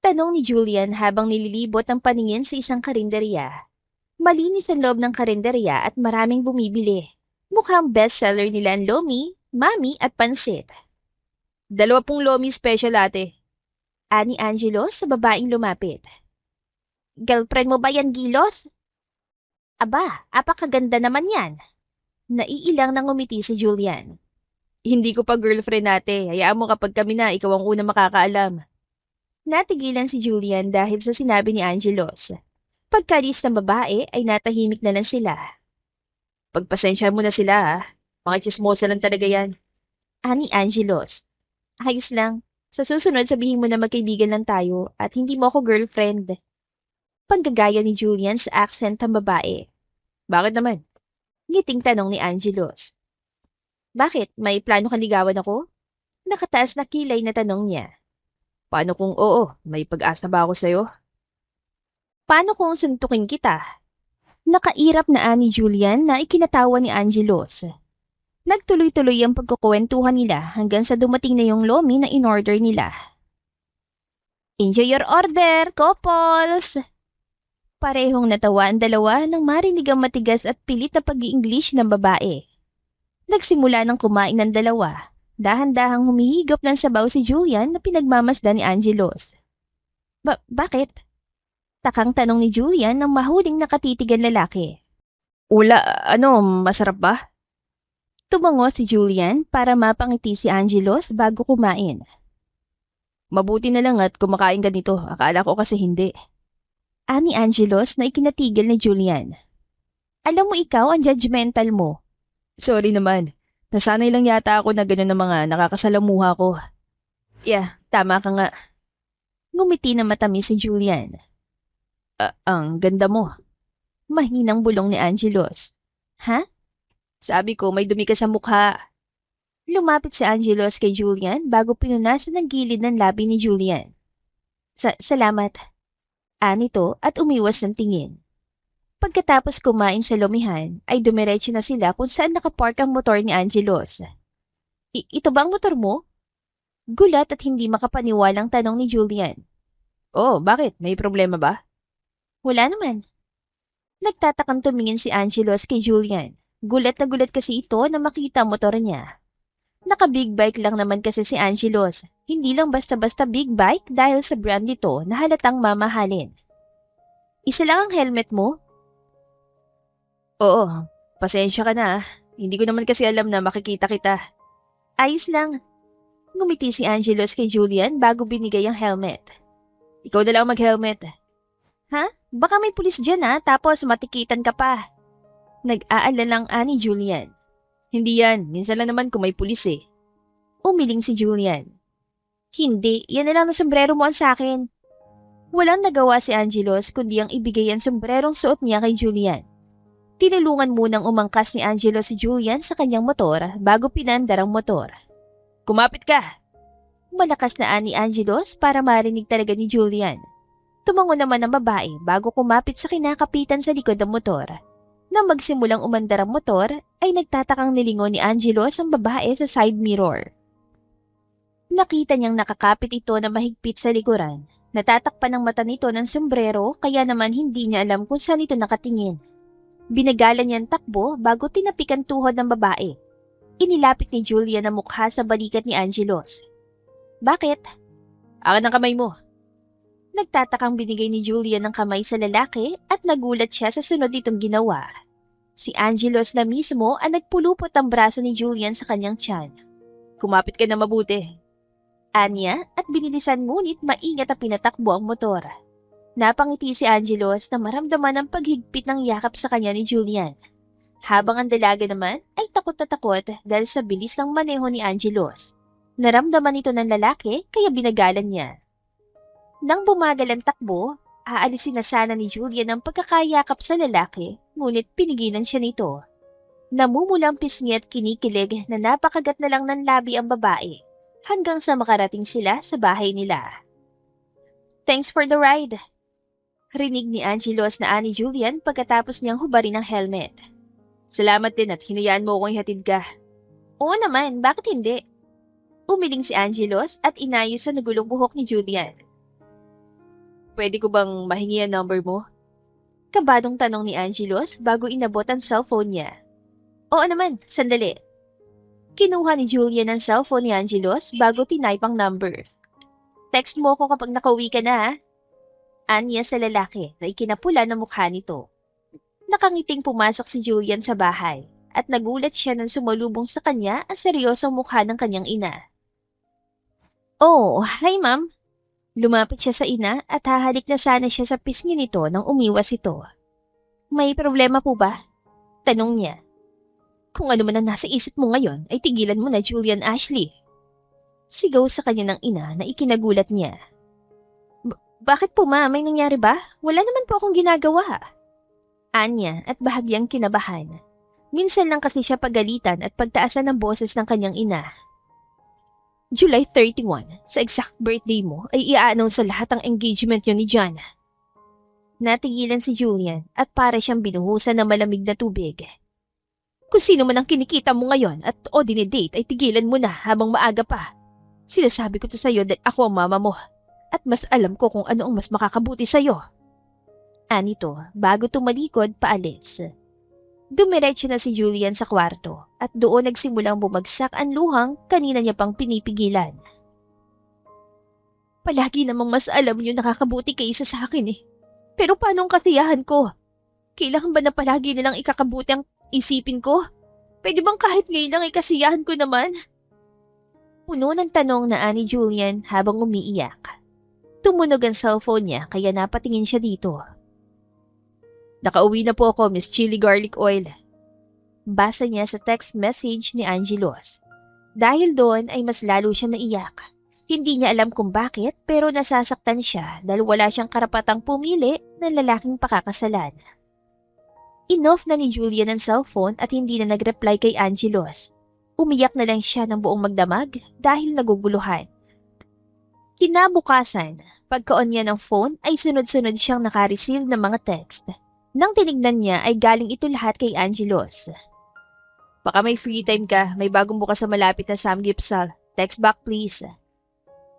Tanong ni Julian habang nililibot ang paningin sa isang karinderya. Malinis ang loob ng karinderya at maraming bumibili. Mukhang bestseller nila ang lomi, mami at pansit. 20 lomi special ate. Ani Angelo sa babaeng lumapit. Girlfriend mo ba yan, Gilos? Aba, apakaganda naman yan. Naiilang nang ngumiti si Julian. Hindi ko pa girlfriend ate. Hayaan mo kapag kami na, ikaw ang una makakaalam. Natigilan si Julian dahil sa sinabi ni Angelos. Pagkalis ng babae ay natahimik na lang sila. Pagpasensya mo na sila ha. Mga chismosa lang talaga yan. Ani Angelos. Ayos lang. Sa susunod sabihin mo na magkaibigan lang tayo at hindi mo ako girlfriend. Panggagaya ni Julian sa accent ng babae. Bakit naman? Ngiting tanong ni Angelos. Bakit? May plano kang ligawan ako? Nakataas na kilay na tanong niya. Paano kung oo? May pag-asa ba ako sa'yo? Paano kung suntukin kita? Nakairap na ani Julian na ikinatawa ni Angelos. Nagtuloy-tuloy ang pagkukwentuhan nila hanggang sa dumating na yung lomi na in-order nila. Enjoy your order, couples! Parehong natawa ang dalawa nang marinig ang matigas at pilit na pag-i-English ng babae. Nagsimula ng kumain ng dalawa. Dahan-dahang humihigop ng sabaw si Julian na pinagmamasdan ni Angelos. Bakit? Takang tanong ni Julian nang mahuling nakatitigan lalaki. Masarap ba? Tumango si Julian para mapangiti si Angelos bago kumain. Mabuti na lang at kumakain ka nito. Akala ko kasi hindi. Ani Angelos na ikinatigil ni Julian. Alam mo ikaw ang judgmental mo. Sorry naman. Nasanay lang yata ako na gano'n ng mga nakakasalamuha ko. Yeah, tama ka nga. Ngumiti na matamis si Julian. Ang ganda mo. Mahinang bulong ni Angelos. Ha? Sabi ko may dumi ka sa mukha. Lumapit si Angelos kay Julian bago pinunasan ng gilid ng labi ni Julian. Salamat. Anito at umiwas ng tingin. Pagkatapos kumain sa lomihan, ay dumiretso na sila kung saan nakapark ang motor ni Angelos. Ito ba ang motor mo? Gulat at hindi makapaniwalang tanong ni Julian. Oh, bakit? May problema ba? Wala naman. Nagtatakang tumingin si Angelos kay Julian. Gulat na gulat kasi ito na makita ang motor niya. Naka-big bike lang naman kasi si Angelos. Hindi lang basta-basta big bike dahil sa brand nito na halatang mamahalin. Isa lang ang helmet mo? Oo, pasensya ka na. Hindi ko naman kasi alam na makikita kita. Ayos lang. Ngumiti si Angelos kay Julian bago binigay ang helmet. Ikaw na lang mag-helmet. Ha? Baka may pulis dyan tapos matikitan ka pa. Nag-aalalang ani Julian. Hindi yan, minsan lang naman kung may pulis eh. Umiling si Julian. Hindi, yan na lang na sombrero mo ang sakin. Walang nagawa si Angelos kundi ang ibigay ang sombrerong suot niya kay Julian. Tinulungan munang umangkas ni Angelos si Julian sa kanyang motor bago pinandar ang motor. Kumapit ka! Malakas na ani Angelos para marinig talaga ni Julian. Tumango naman ang babae bago kumapit sa kinakapitan sa likod ng motor. Nang magsimulang umandar ang motor, ay nagtatakang nilingon ni Angelos ang babae sa side mirror. Nakita niyang nakakapit ito na mahigpit sa likuran. Natatakpan ang mata nito ng sombrero kaya naman hindi niya alam kung saan ito nakatingin. Binagalan niya ang takbo bago tinapik ang tuhod ng babae. Inilapit ni Julian ang mukha sa balikat ni Angelos. Bakit? Akin ang kamay mo. Nagtatakang binigay ni Julian ng kamay sa lalaki at nagulat siya sa sunod nitong ginawa. Si Angelos na mismo ang nagpulupot ang braso ni Julian sa kanyang tiyan. Kumapit ka na mabuti. Anya at binilisan ngunit maingat ang pinatakbo ang motor. Napangiti si Angelos na maramdaman ang paghigpit ng yakap sa kanya ni Julian. Habang ang dalaga naman ay takot na takot dahil sa bilis ng maneho ni Angelos. Naramdaman ito ng lalaki kaya binagalan niya. Nang bumagal ang takbo, aalisin na sana ni Julian ang pagkakayakap sa lalaki, ngunit pinigilan siya nito. Namumulang pisngi at kinikilig na napakagat na lang ng labi ang babae hanggang sa makarating sila sa bahay nila. Thanks for the ride. Rinig ni Angelos na ani Julian pagkatapos niyang hubarin ang helmet. Salamat din at hinayaan mo akong ihatid ka. Oo naman, bakit hindi? Umiling si Angelos at inayos sa nagulong buhok ni Julian. Pwede ko bang mahingi ang number mo? Kabadong tanong ni Angelos bago inabot ang cellphone niya. Oo naman, sandali. Kinuha ni Julian ang cellphone ni Angelos bago tinype ang number. Text mo ko kapag nakauwi ka na ha? Anya sa lalaki na ikinapula ng mukha nito. Nakangiting pumasok si Julian sa bahay at nagulat siya nang sumalubong sa kanya ang seryosong mukha ng kanyang ina. Oh, hi ma'am. Lumapit siya sa ina at hahalik na sana siya sa pisngi nito nang umiwas ito. May problema po ba? Tanong niya. Kung ano man ang nasa isip mo ngayon ay tigilan mo na, Julian Ashley. Sigaw sa kanya ng ina na ikinagulat niya. Bakit po ma? May nangyari ba? Wala naman po akong ginagawa. Anya at bahagyang kinabahan. Minsan lang kasi siya pagalitan at pagtaasan ng boses ng kanyang ina. July 31, sa exact birthday mo ay i-announce sa lahat ang engagement niyo ni John. Natigilan si Julian at para siyang binuhusan ng malamig na tubig. Kung sino man ang kinikita mo ngayon at o dinidate ay tigilan mo na habang maaga pa. Sinasabi ko to sa'yo dahil ako ang mama mo at mas alam ko kung ano ang mas makakabuti sa'yo. Anito, bago tumalikod paalis. Dumiretso na si Julian sa kwarto at doon nagsimulang bumagsak ang luhang kanina niya pang pinipigilan. Palagi namang mas alam niyo nakakabuti kaysa sa akin eh. Pero paano ang kasiyahan ko? Kailangan ba na palagi nilang ikakabuti ang isipin ko? Pwede bang kahit ngayon lang ikasiyahan ko naman? Puno ng tanong na ani Julian habang umiiyak. Tumunog ang cellphone niya kaya napatingin siya dito. Nakauwi na po ako, Miss Chili Garlic Oil. Basa niya sa text message ni Angelos. Dahil doon ay mas lalo siya naiyak. Hindi niya alam kung bakit pero nasasaktan siya dahil wala siyang karapatang pumili ng lalaking pakakasalan. Inoff na ni Julian ang cellphone at hindi na nag-reply kay Angelos. Umiyak na lang siya ng buong magdamag dahil naguguluhan. Kinabukasan, pagka-on niya ng phone ay sunod-sunod siyang naka-receive ng mga text. Nang tinignan niya ay galing ito lahat kay Angelos. Baka may free time ka, may bagong bukas sa malapit na Samgyeopsal. Text back please.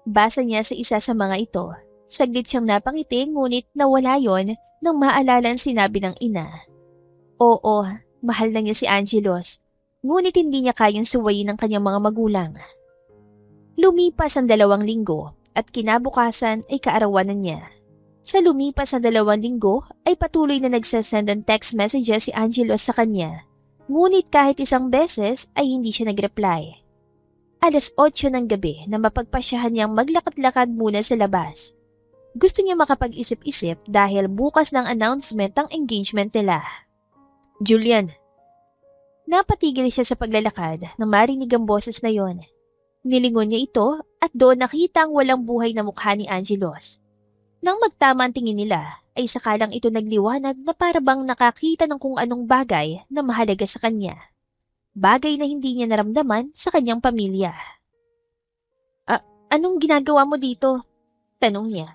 Basa niya sa isa sa mga ito. Saglit siyang napangiti ngunit nawala yon nang maalala ang sinabi ng ina. Oo, mahal na niya si Angelos. Ngunit hindi niya kayang suwayin ang kanyang mga magulang. Lumipas ang 2 linggo at kinabukasan ay kaarawanan niya. Sa lumipas na 2 linggo ay patuloy na nagsasend ng text messages si Angelos sa kanya. Ngunit kahit isang beses ay hindi siya nag-reply. 8:00 ng gabi na mapagpasyahan niyang maglakad-lakad muna sa labas. Gusto niya makapag-isip-isip dahil bukas ng announcement ang engagement nila. Julian. Napatigil siya sa paglalakad nang marinig ang boses na yon. Nilingon niya ito at doon nakita ang walang buhay na mukha ni Angelos. Nang magtama ang tingin nila, ay sakalang ito nagliwanag na parabang nakakita ng kung anong bagay na mahalaga sa kanya. Bagay na hindi niya naramdaman sa kanyang pamilya. Anong ginagawa mo dito? Tanong niya.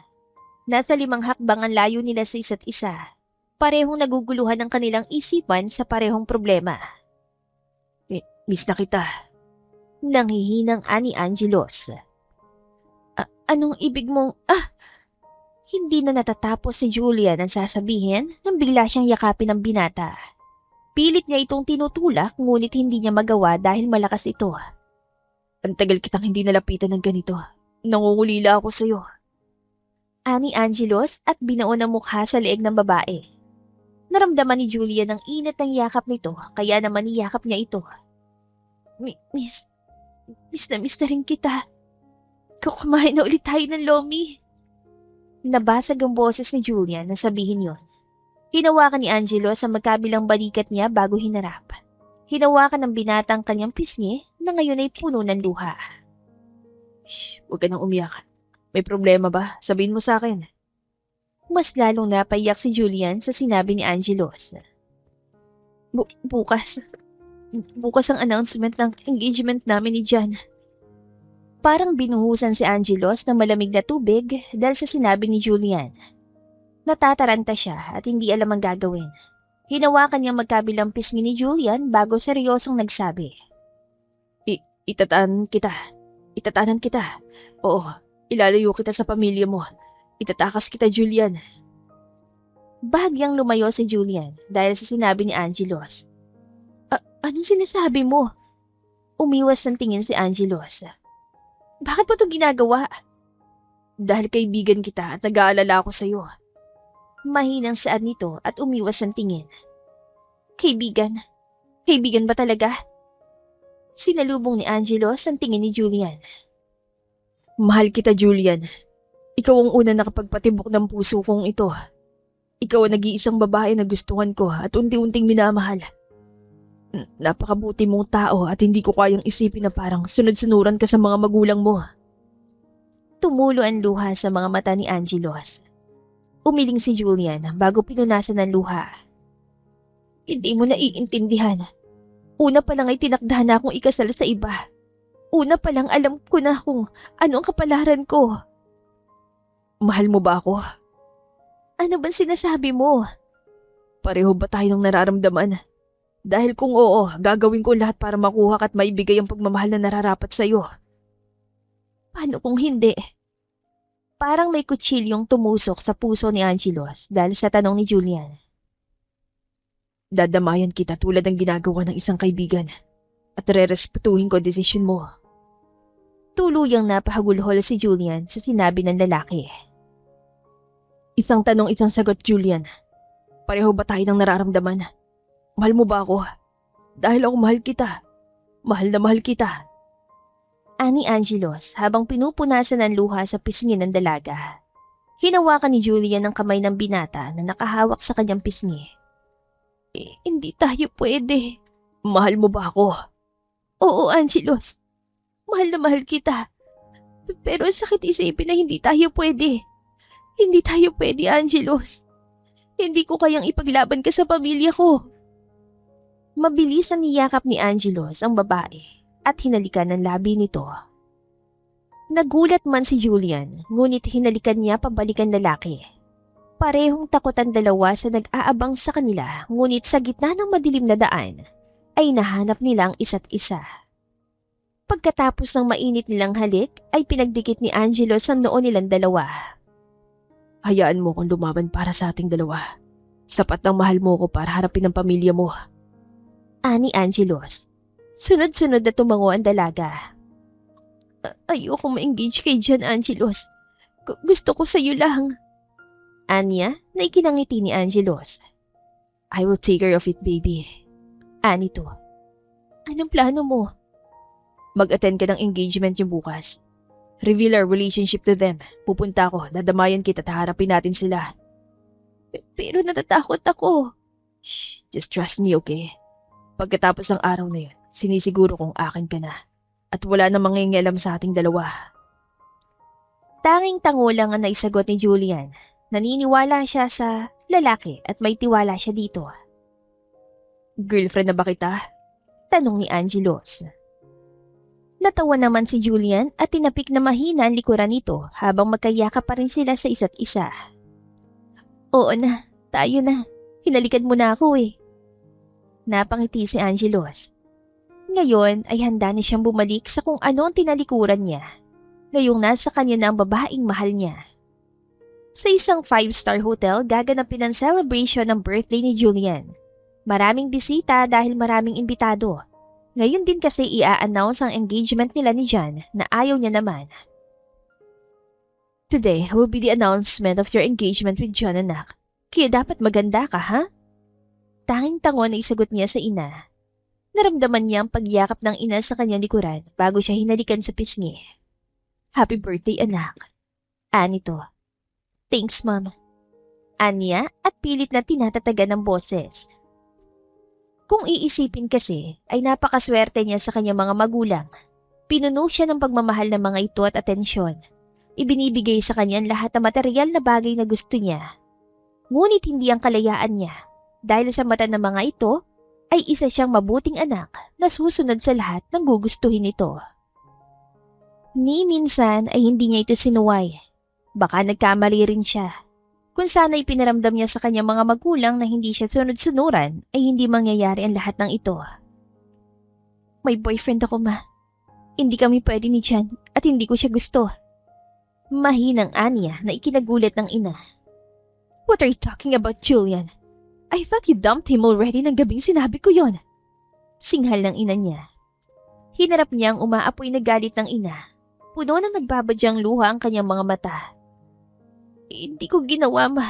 Nasa 5 hakbang ang layo nila sa isa't isa. Parehong naguguluhan ang kanilang isipan sa parehong problema. Miss na kita. Nanghihinang ani Angelos. Anong ibig mong... Hindi na natatapos si Julian ang sasabihin nang bigla siyang yakapin ng binata. Pilit niya itong tinutulak ngunit hindi niya magawa dahil malakas ito. Ang tagal kitang hindi nalapitan ng ganito. Nangungulila ako sa'yo. Ani Angelos at binaon ang mukha sa leeg ng babae. Naramdaman ni Julian ang init ng yakap nito kaya naman niyakap niya ito. Miss na rin kita. Kumain na ulit tayo ng lomi. Nabasag ang boses ni Julian na sabihin yon. Hinawakan ni Angelo sa magkabilang balikat niya bago hinarap. Hinawakan ng binatang kanyang pisngi na ngayon ay puno ng luha. Shh, huwag ka nang umiyak. May problema ba? Sabihin mo sa akin. Mas lalong napaiyak si Julian sa sinabi ni Angelos. Bukas ang announcement ng engagement namin ni John. Parang binuhusan si Angelos ng malamig na tubig dahil sa sinabi ni Julian. Natataranta siya at hindi alam ang gagawin. Hinawakan niyang magkabilang pisngi ni Julian bago seryosong nagsabi. Itatanan kita. Oo, ilalayo kita sa pamilya mo. Itatakas kita, Julian. Bahagyang lumayo si Julian dahil sa sinabi ni Angelos. Anong sinasabi mo? Umiwas ng tingin si Angelos. Bakit mo ito ginagawa? Dahil kaibigan kita at nag-aalala ako sa'yo. Mahinang saad nito at umiwas ng tingin. Kaibigan? Kaibigan ba talaga? Sinalubong ni Angelos ang tingin ni Julian. Mahal kita, Julian. Ikaw ang una nakapagpatibok ng puso kong ito. Ikaw ang nag-iisang babae na gustuhan ko at unti-unting minamahal. Napakabuti mong tao at hindi ko kayang isipin na parang sunod-sunuran ka sa mga magulang mo. Tumulo ang luha sa mga mata ni Angelos. Umiling si Julian bago pinunasan ng luha. Hindi mo naiintindihan. Una pa lang ay tinakdahan na akong ikasal sa iba. Una pa lang alam ko na kung ano ang kapalaran ko. Mahal mo ba ako? Ano bang sinasabi mo? Pareho ba tayo ng nararamdaman? Dahil kung oo, gagawin ko lahat para makuha ka at maibigay ang pagmamahal na nararapat sa'yo. Paano kung hindi? Parang may kutsilyong tumusok sa puso ni Angelos dahil sa tanong ni Julian. Dadamayan kita tulad ng ginagawa ng isang kaibigan at rerespetuhin ko ang desisyon mo. Tuluyang napahagulhol si Julian sa sinabi ng lalaki. Isang tanong, isang sagot, Julian. Pareho ba tayo ng nararamdaman? Mahal mo ba ako? Dahil ako mahal kita. Mahal na mahal kita. Ani Angelos habang pinupunasan ng luha sa pisngi ng dalaga. Hinawakan ni Julian ang kamay ng binata na nakahawak sa kanyang pisngi. Hindi tayo pwede. Mahal mo ba ako? Oo, Angelos. Mahal na mahal kita. Pero sakit isipin na hindi tayo pwede. Hindi tayo pwede, Angelos. Hindi ko kayang ipaglaban ka sa pamilya ko. Mabilis ang niyakap ni Angelos ang babae at hinalikan ng labi nito. Nagulat man si Julian, ngunit hinalikan niya pabalikan lalaki. Parehong takot ang dalawa sa nag-aabang sa kanila, ngunit sa gitna ng madilim na daan, ay nahanap nila ang isa't isa. Pagkatapos ng mainit nilang halik, ay pinagdikit ni Angelos ang noo nilang dalawa. Hayaan mo kung lumaban para sa ating dalawa. Sapat ng mahal mo ko para harapin ang pamilya mo. Ani Angelos. Sunod-sunod na tumango ang dalaga. Ayoko ma-engage kay John, Angelos. Gusto ko sa'yo lang. Anya na ikinangiti ni Angelos. I will take care of it, baby. Ani to. Anong plano mo? Mag-attend ka ng engagement yung bukas. Reveal our relationship to them. Pupunta ako, dadamayan kita at harapin natin sila. Pero natatakot ako. Shh, just trust me, okay? Pagkatapos ng araw na yun, sinisiguro kong akin ka na. At wala na mangingialam sa ating dalawa. Tanging tango lang ang naisagot ni Julian. Naniniwala siya sa lalaki at may tiwala siya dito. Girlfriend na ba kita? Tanong ni Angelos. Natawa naman si Julian at tinapik na mahina ang likuran nito habang magkayakap pa rin sila sa isa't isa. Oo na, tayo na. Hinalikan mo na ako eh. Napangiti si Angelos. Ngayon ay handa na siyang bumalik sa kung ano ang tinalikuran niya. Ngayong nasa kanya na ang babaeng mahal niya. Sa isang 5-star hotel, gaganapin ang celebration ng birthday ni Julian. Maraming bisita dahil maraming imbitado. Ngayon din kasi i-announce ang engagement nila ni John na ayaw niya naman. Today will be the announcement of your engagement with John, anak. Kaya dapat maganda ka, ha? Tanging tango na isagot niya sa ina. Naramdaman niya ang pagyakap ng ina sa kanyang likuran bago siya hinalikan sa pisngi. Happy birthday, anak. Anito. Thanks, Mom. Anya at pilit na tinatatagan ng boses. Kung iisipin kasi ay napakaswerte niya sa kanyang mga magulang. Pinuno siya ng pagmamahal ng mga ito at atensyon. Ibinibigay sa kanya ang lahat ng material na bagay na gusto niya. Ngunit hindi ang kalayaan niya. Dahil sa mata ng mga ito, ay isa siyang mabuting anak na susunod sa lahat ng gugustuhin nito. Ni minsan ay hindi niya ito sinuway. Baka nagkamali rin siya. Kung sana'y pinaramdam niya sa kanyang mga magulang na hindi siya sunod-sunuran, ay hindi mangyayari ang lahat ng ito. May boyfriend ako, ma. Hindi kami pwede ni Jan at hindi ko siya gusto. Mahinang Anya na ikinagulat ng ina. What are you talking about, Julian? I thought you dumped him already ng gabing sinabi ko yon. Singhal ng ina niya. Hinarap niya ang umaapoy na galit ng ina. Puno na nagbabadyang luha ang kanyang mga mata. Hindi ko ginawa, ma.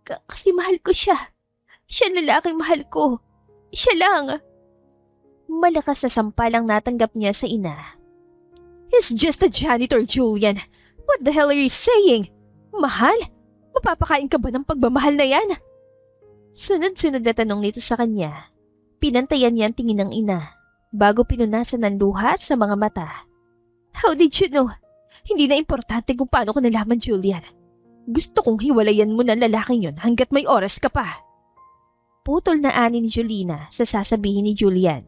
Kasi mahal ko siya. Siya ang lalaking mahal ko. Siya lang. Malakas na sampalang natanggap niya sa ina. He's just a janitor, Julian. What the hell are you saying? Mahal? Mapapakain ka ba ng pagmamahal na yan? Sunod-sunod na tanong nito sa kanya. Pinantayan niya ang tingin ng ina bago pinunasan ng luha sa mga mata. How did you know? Hindi na importante kung paano ko nalaman, Julian. Gusto kong hiwalayan mo ng lalaking yon hanggat may oras ka pa. Putol na ani ni Julina sa sasabihin ni Julian.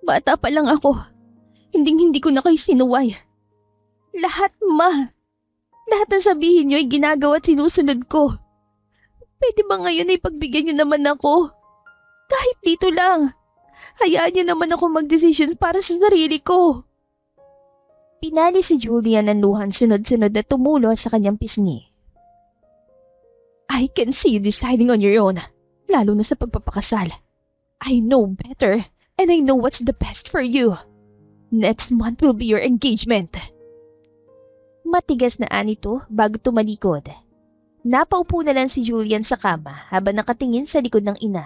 Bata pa lang ako. Hindi ko na kayo sinuway. Lahat, ma. Lahat ng sabihin niyo ay ginagawa at sinusunod ko. Pwede ba ngayon ay pagbigyan niyo naman ako? Kahit dito lang. Hayaan niyo naman ako mag-decisions para sa sarili ko. Pinali si Julian ng luhan sunod-sunod na tumulo sa kanyang pisngi. I can see you deciding on your own, lalo na sa pagpapakasal. I know better and I know what's the best for you. Next month will be your engagement. Matigas na anito bago tumalikod. Napaupo na lang si Julian sa kama habang nakatingin sa likod ng ina.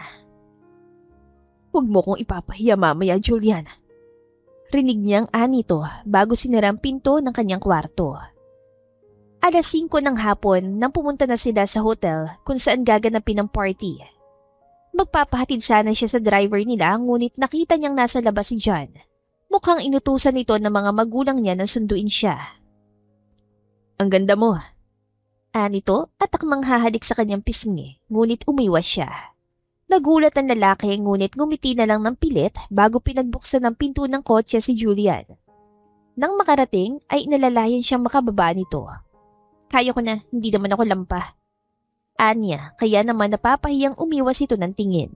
Huwag mo kong ipapahiya mamaya, Julian. Rinig niyang anito bago sinara ang pinto ng kanyang kwarto. 5:00 ng hapon nang pumunta na sila sa hotel kung saan gaganapin ang party. Magpapahatid sana siya sa driver nila ngunit nakita niyang nasa labas si John. Mukhang inutusan nito ng mga magulang niya na sunduin siya. Ang ganda mo. Anito at akmang hahalik sa kanyang pisngi ngunit umiwas siya. Nagulat ang lalaki ngunit ngumiti na lang ng pilit bago pinagbuksan ng pinto ng kotse si Julian. Nang makarating ay inalalayan siyang makababa nito. Kaya ko na, hindi naman ako lampa. Anya, kaya naman napapahiyang umiwas ito ng tingin.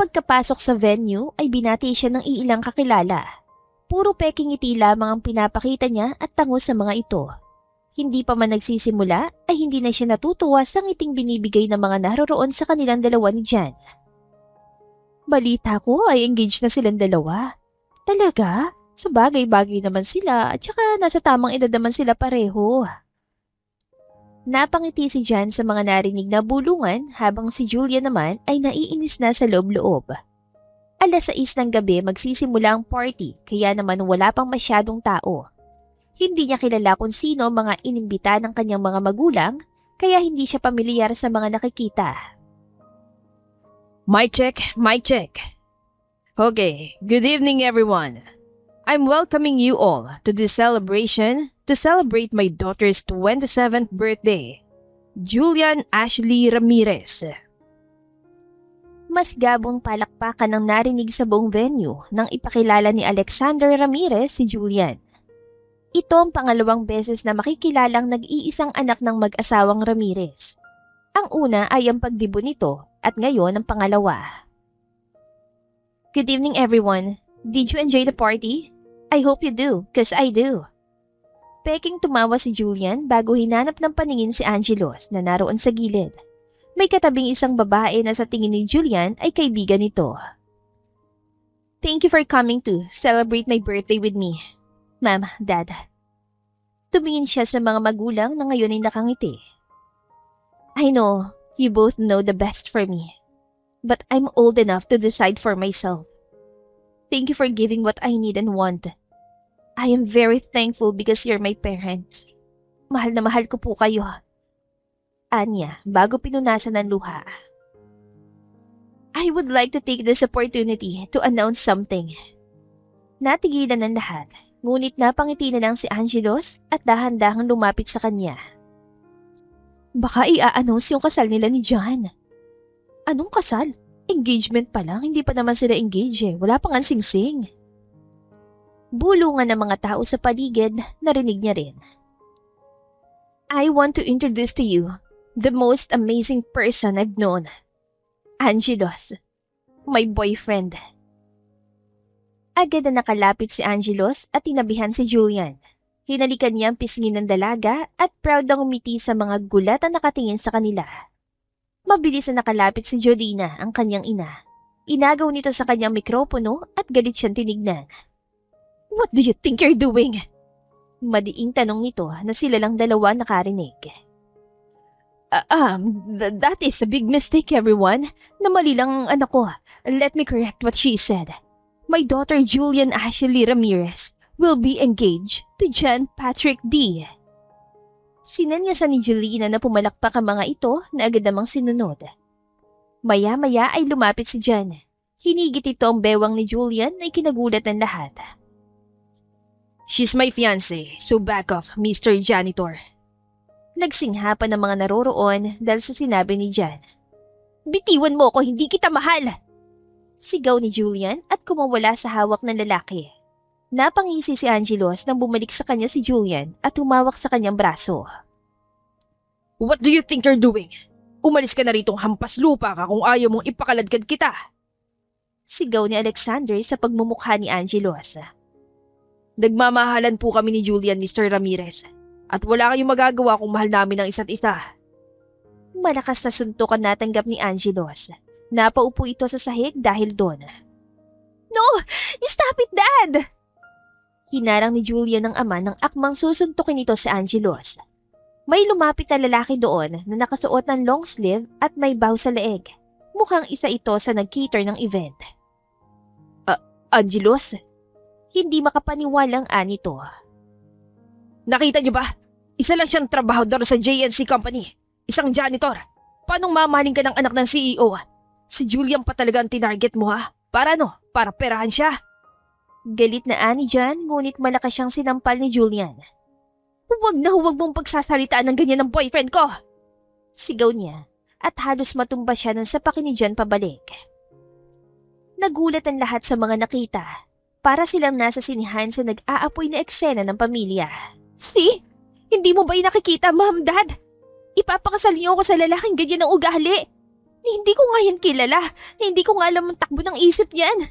Pagkapasok sa venue ay binati siya ng iilang kakilala. Puro peking ngiti lamang ang pinapakita niya at tango sa mga ito. Hindi pa man nagsisimula ay hindi na siya natutuwa sa ngiting binibigay ng mga naroroon sa kanilang dalawa ni Jan. Balita ko ay engaged na silang dalawa. Talaga? Sa bagay-bagay naman sila at saka nasa tamang edad naman sila pareho. Napangiti si Jan sa mga narinig na bulungan habang si Julia naman ay naiinis na sa loob-loob. 6:00 ng gabi magsisimula ang party kaya naman wala pang masyadong tao. Hindi niya kilala kung sino ang mga inimbita ng kanyang mga magulang, kaya hindi siya pamilyar sa mga nakikita. Mic check, mic check. Okay, good evening everyone. I'm welcoming you all to this celebration to celebrate my daughter's 27th birthday, Julian Ashley Ramirez. Mas gabong palakpakan ang narinig sa buong venue nang ipakilala ni Alexander Ramirez si Julian. Ito ang pangalawang beses na makikilalang nag-iisang anak ng mag-asawang Ramirez. Ang una ay ang pagdibo nito at ngayon ang pangalawa. Good evening everyone. Did you enjoy the party? I hope you do, cause I do. Peking tumawa si Julian bago hinanap ng paningin si Angelos na naroon sa gilid. May katabing isang babae na sa tingin ni Julian ay kaibigan nito. Thank you for coming to celebrate my birthday with me, Ma'am, Dad. Tumingin siya sa mga magulang na ngayon ay nakangiti. I know you both know the best for me, but I'm old enough to decide for myself. Thank you for giving what I need and want. I am very thankful because you're my parents. Mahal na mahal ko po kayo. Anya, bago pinunasan ng luha. I would like to take this opportunity to announce something. Natigilan ng lahat, ngunit napangiti na lang si Angelos at dahan-dahang lumapit sa kanya. Baka i-a-announce yung kasal nila ni John. Anong kasal? Engagement pa lang, hindi pa naman sila engaged eh. Wala pang singsing. Bulungan ng mga tao sa paligid, narinig niya rin. I want to introduce to you the most amazing person I've known. Angelos, my boyfriend. Agad na nakalapit si Angelos at tinabihan si Julian. Hinalikan niya ang pisngi ng dalaga at proud na umiti sa mga gulat na nakatingin sa kanila. Mabilis na nakalapit si Jolina, ang kanyang ina. Inagaw nito sa kanyang mikropono at galit siyang tinignan. What do you think you're doing? Madiing tanong nito na sila lang dalawa nakarinig. That is a big mistake, everyone. Namali lang ang anak ko. Let me correct what she said. My daughter Julian Ashley Ramirez will be engaged to John Patrick D. Sinanyasan ni Jelena na pumalakpak ang mga ito na agad namang sinunod. Maya-maya ay lumapit si John. Hinigit ito ang bewang ni Julian na ikinagulat ng lahat. She's my fiancé, so back off, Mr. Janitor. Nagsinghapan ng mga naroroon dahil sa sinabi ni John. Bitiwan mo ko, hindi kita mahal! Sigaw ni Julian at kumawala sa hawak ng lalaki. Napangisi si Angelos nang bumalik sa kanya si Julian at humawak sa kanyang braso. What do you think you're doing? Umalis ka na ritong hampas lupa ka kung ayaw mong ipakaladkad kita. Sigaw ni Alexander sa pagmumukha ni Angelos. Nagmamahalan po kami ni Julian, Mr. Ramirez. At wala kayong magagawa kung mahal namin ang isa't isa. Malakas na suntukan natanggap ni Angelos. Napaupo ito sa sahig dahil doon. No! Stop it, Dad! Hinarang ni Julian ng ama ng akmang susuntukin ito sa Angelos. May lumapit na lalaki doon na nakasuot ng long sleeve at may bow sa leeg. Mukhang isa ito sa nag-cater ng event. Angelos? Hindi makapaniwalang anito. Nakita niyo ba? Isa lang siyang trabahador sa JNC Company. Isang janitor. Paanong mamaling ka ng anak ng CEO? Si Julian pa talaga ang tinarget mo ha? Para ano? Para perahan siya? Galit na ani dyan, ngunit malakas siyang sinampal ni Julian. Huwag na huwag mong pagsasalitaan ng ganyan ng boyfriend ko! Sigaw niya at halos matumba siya nang sapakin ni John pabalik. Nagulat ang lahat sa mga nakita. Para silang nasa sinihan sa nag-aapoy na eksena ng pamilya. See? Hindi mo ba nakikita, Ma'am, Dad? Ipapakasal niyo ako sa lalaking ganyan ng ugali. Hindi ko nga yan kilala. Hindi ko nga alam ang takbo ng isip niyan.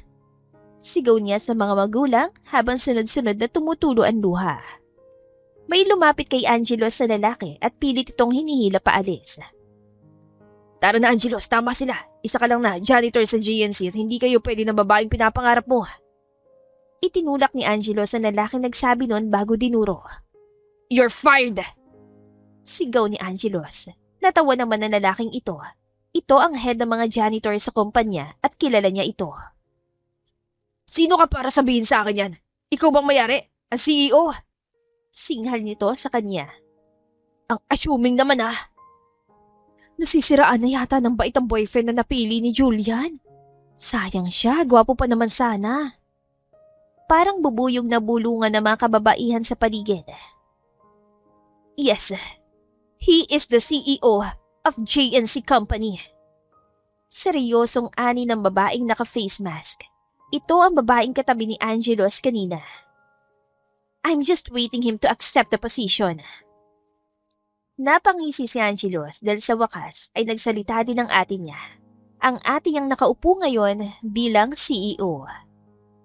Sigaw niya sa mga magulang habang sunod-sunod na tumutulo ang luha. May lumapit kay Angelos sa lalaki at pilit itong hinihila paalis. Tara na, Angelos, tama sila. Isa ka lang na janitor sa GNC at hindi kayo pwede na babaeng pinapangarap mo. Itinulak ni Angelos ang lalaking nagsabi noon bago dinuro. You're fired! Sigaw ni Angelos. Natawa naman ang lalaking ito. Ito ang head ng mga janitor sa kumpanya at kilala niya ito. Sino ka para sabihin sa akin yan? Ikaw bang mayari? Ang CEO? Singhal nito sa kanya. Ang assuming naman ah. Nasisiraan na yata ng bait ang boyfriend na napili ni Julian. Sayang siya, gwapo pa naman sana. Parang bubuyog na bulungan ng mga kababaihan sa paligid. Yes, he is the CEO of JNC Company. Seryosong ani ng babaeng naka-face mask. Ito ang babaeng katabi ni Angelos kanina. I'm just waiting him to accept the position. Napangisi si Angelos dahil sa wakas ay nagsalita din ang ate niya. Ang ate niyang nakaupo ngayon bilang CEO.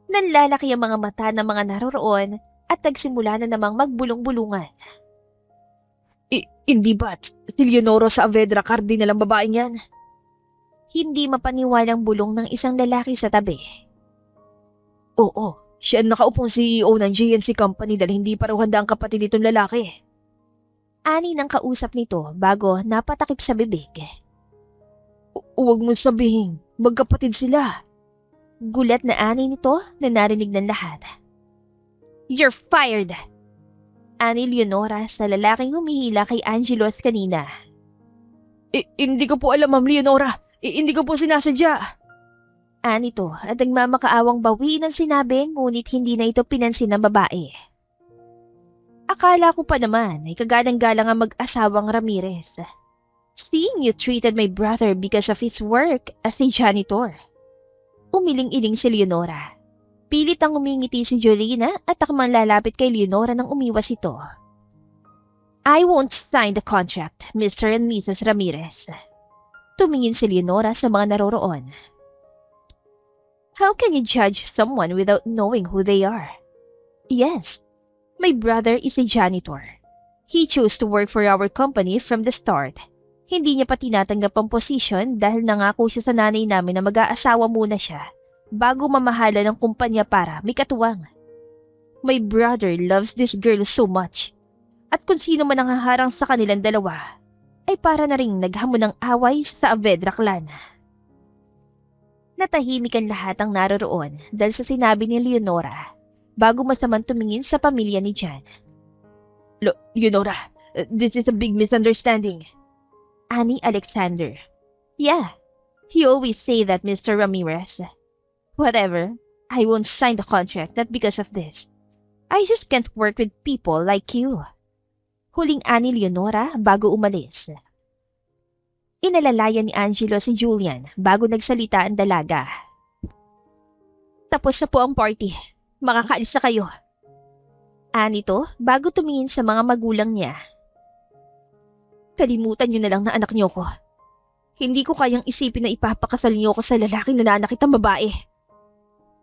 Nanlalaki ang mga mata ng mga naroroon at nagsimula na namang magbulong-bulungan. Hindi ba't si Leonora Saavedra Cardinal ang babaeng yan? Hindi mapaniwalang bulong ng isang lalaki sa tabi. Oo, siya ang nakaupong CEO ng GNC Company dahil hindi pa raw handa ang kapatid nitong lalaki. Ani ng kausap nito bago napatakip sa bibig. Huwag mo sabihin, magkapatid sila. Gulat na ani nito na narinig ng lahat. You're fired! Ani Leonora sa lalaking humihila kay Angelos kanina. Hindi ko po alam, Ma'am Leonora. Hindi ko po sinasadya. Anito at nagmamakaawang bawiin ang sinabi ngunit hindi na ito pinansin ng babae. Akala ko pa naman ay kaganang-galang ang mag-asawang Ramirez. Seeing you treated my brother because of his work as a janitor. Umiling-iling si Leonora. Pilit ang umingiti si Jolina at takmang lalapit kay Leonora nang umiwas ito. I won't sign the contract, Mr. and Mrs. Ramirez. Tumingin si Leonora sa mga naroroon. How can you judge someone without knowing who they are? Yes, my brother is a janitor. He chose to work for our company from the start. Hindi niya pa tinatanggap ang posisyon dahil nangako siya sa nanay namin na mag-aasawa muna siya bago mamahala ng kumpanya para may katuwang. My brother loves this girl so much. At kung sino man ang haharang sa kanilang dalawa, ay para na ring naghamon ng away sa Saavedra clan. Natahimik ang lahat ang naroroon dahil sa sinabi ni Leonora bago masamang tumingin sa pamilya ni Jan. Leonora, this is a big misunderstanding. Ani Alexander. Yeah, you always say that, Mr. Ramirez. Whatever, I won't sign the contract not because of this. I just can't work with people like you. Huling ani Leonora bago umalis. Inalalayan ni Angelo si Julian bago nagsalita ang dalaga. Tapos na po ang party. Makakaalis na kayo. Anito bago tumingin sa mga magulang niya. Kalimutan niyo na lang na anak niyo ko. Hindi ko kayang isipin na ipapakasal niyo ko sa lalaking nananakit ang babae.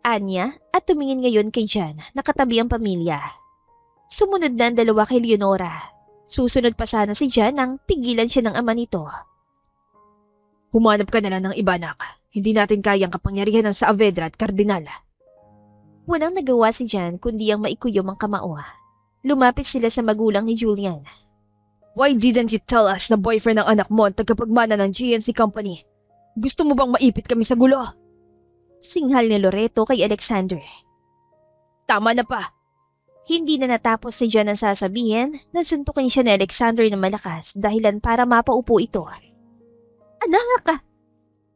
Anya at tumingin ngayon kay Jan, nakatabi ang pamilya. Sumunod na ang dalawa kay Leonora. Susunod pa sana si Jan nang pigilan siya ng ama nito. Humanap ka na lang ng iba, anak. Hindi natin kayang kapangyarihan ng Saavedra at Cardinal. Walang nagawa si Jan kundi ang maikuyom ang kamao. Lumapit sila sa magulang ni Julian. Why didn't you tell us na boyfriend ng anak mo ang tagapagmana ng GNC Company? Gusto mo bang maipit kami sa gulo? Singhal ni Loreto kay Alexander. Tama na pa. Hindi na natapos si Jan ang sasabihin, nasuntukin siya ni Alexander na malakas dahilan para mapaupo ito. Anak!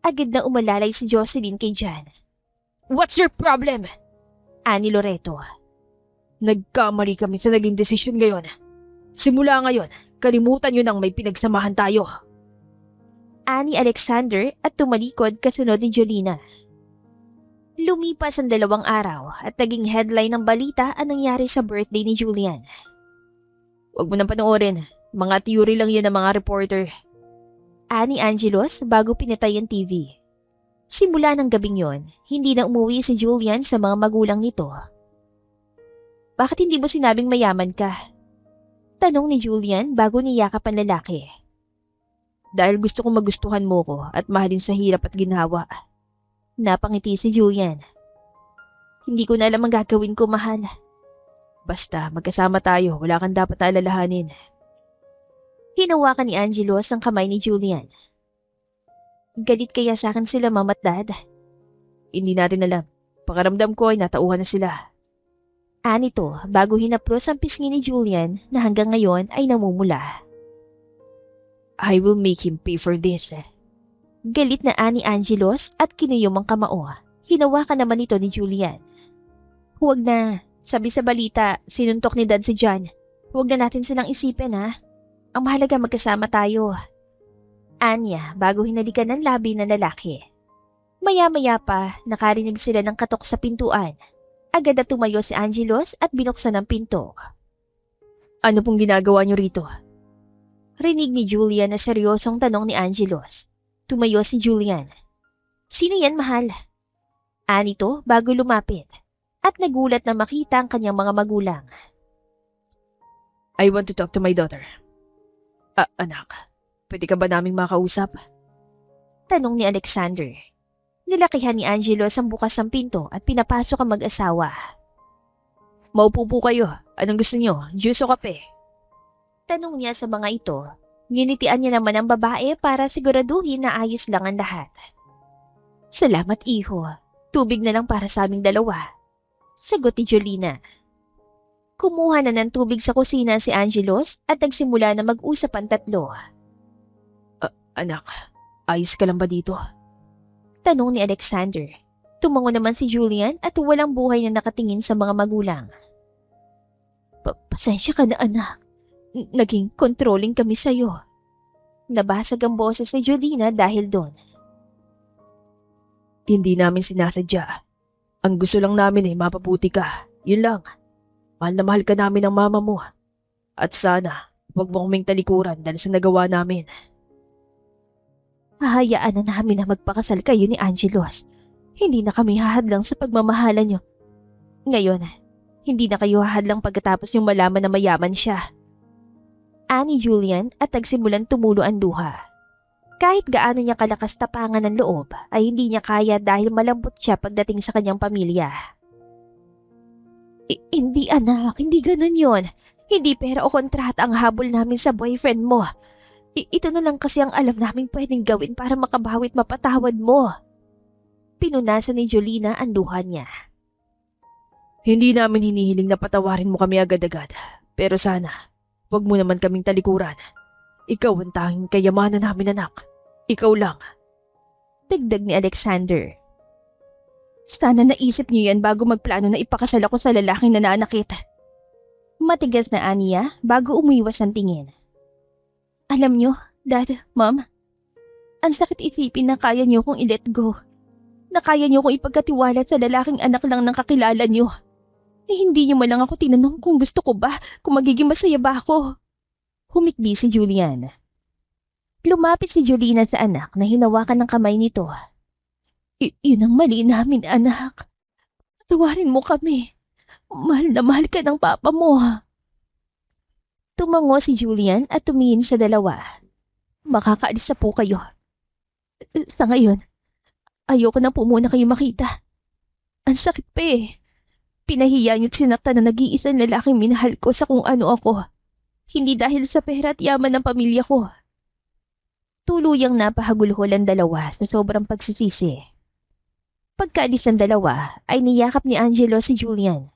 Agad na umalalay si Jocelyn kay Jan. What's your problem? Ani Loreto. Nagkamali kami sa naging desisyon ngayon. Simula ngayon, kalimutan nyo nang may pinagsamahan tayo. Ani Alexander at tumalikod kasunod ni Jolina. Lumipas ang 2 araw at naging headline ng balita ang nangyari sa birthday ni Julian. Huwag mo nang panoorin. Mga theory lang yan ng mga reporter. Ani Angelos bago pinatay ang TV. Simula ng gabing yon, hindi na umuwi si Julian sa mga magulang nito. Bakit hindi mo sinabing mayaman ka? Tanong ni Julian bago niyakap ang lalaki. Dahil gusto kong magustuhan mo ko at mahalin sa hirap at ginhawa. Napangiti si Julian. Hindi ko na alam ang gagawin ko, mahal. Basta, magkasama tayo. Wala kang dapat alalahanin. Hinawakan ni Angelos ang kamay ni Julian. Galit kaya sa akin sila, Mom at Dad? Hindi natin alam. Pakaramdam ko ay natauhan na sila. Anito, bago hinapros ang pisngi ni Julian na hanggang ngayon ay namumula. I will make him pay for this. Galit na ani Angelos at kinuyom ang kamao. Hinawakan naman ito ni Julian. Huwag na. Sabi sa balita, sinuntok ni Dad si John. Huwag na natin silang isipin, ha? Ang mahalaga magkasama tayo. Anya bago hinalikan ng labi ng lalaki. Maya-maya pa, nakarinig sila ng katok sa pintuan. Agad na tumayo si Angelos at binuksan ang pinto. Ano pong ginagawa niyo rito? Rinig ni Julian na seryosong tanong ni Angelos. Tumayo si Julian. Sino yan, mahal? Anito bago lumapit at nagulat na makita ang kanyang mga magulang. I want to talk to my daughter. Anak, pwede ka ba naming makausap? Tanong ni Alexander. Nilakihan ni Angelos ang bukas ng pinto at pinapasok ang mag-asawa. Maupo po kayo. Anong gusto niyo? Juice o kape? Tanong niya sa mga ito. Nginitian niya naman ang babae para siguraduhin na ayos lang ang lahat. Salamat, iho. Tubig na lang para sa aming dalawa. Sagot ni Jolina. Kumuha na ng tubig sa kusina si Angelos at nagsimula na mag-usap ang tatlo. Anak, ayos ka lang ba dito? Tanong ni Alexander. Tumango naman si Julian at walang buhay na nakatingin sa mga magulang. Pasensya ka na, anak. Naging controlling kami sa'yo. Nabasag ang boses ni Jolina dahil doon. Hindi namin sinasadya. Ang gusto lang namin ay mapabuti ka. Yun lang. Mahal na mahal ka namin ng mama mo. At sana, huwag mo kaming talikuran dahil sa nagawa namin. Hahayaan na namin na magpakasal kayo ni Angelos. Hindi na kami hahadlang sa pagmamahalan nyo. Ngayon, hindi na kayo hahadlang pagkatapos yung malaman na mayaman siya. Ani Julian at nagsimulan tumulo ang luha. Kahit gaano niya kalakas tapangan ng loob ay hindi niya kaya dahil malambot siya pagdating sa kanyang pamilya. Hindi anak, hindi ganun yon. Hindi pera o kontrata ang habol namin sa boyfriend mo. Ito na lang kasi ang alam naming pwedeng gawin para makabawit mapatawad mo. Pinunasan ni Jolina ang luha niya. Hindi namin hinihiling na patawarin mo kami agad-agad. Pero sana, huwag mo naman kaming talikuran. Ikaw ang tanging kayamanan namin, anak. Ikaw lang. Dagdag ni Alexander. Sana naisip niyo yan bago magplano na ipakasal ako sa lalaking nananakit. Matigas na aniya bago umiwas ng tingin. Alam niyo, Dad, Mom, ang sakit isipin na kaya niyo kong i-let go. Na kaya niyo kong ipagkatiwalat sa lalaking anak lang ng kakilala niyo. Hindi niyo man lang ako tinanong kung gusto ko ba, kung magiging masaya ba ako. Humikbi si Julian. Lumapit si Jolina sa anak na hinawakan ng kamay nito. Yun ang mali namin, anak. Tawarin mo kami. Mahal na mahal ka ng papa mo. Tumango si Julian at tumingin sa dalawa. Makakaalis na po kayo. Sa ngayon, ayoko na po muna kayo makita. Ang sakit pa eh. Pinahiya niyo't sinaktan na nag-iisang lalaking minahal ko sa kung ano ako. Hindi dahil sa pera at yaman ng pamilya ko. Tuluyang napahagulhol ang dalawa sa sobrang pagsisisi. Pagkaalis ng dalawa ay niyakap ni Angelo si Julian.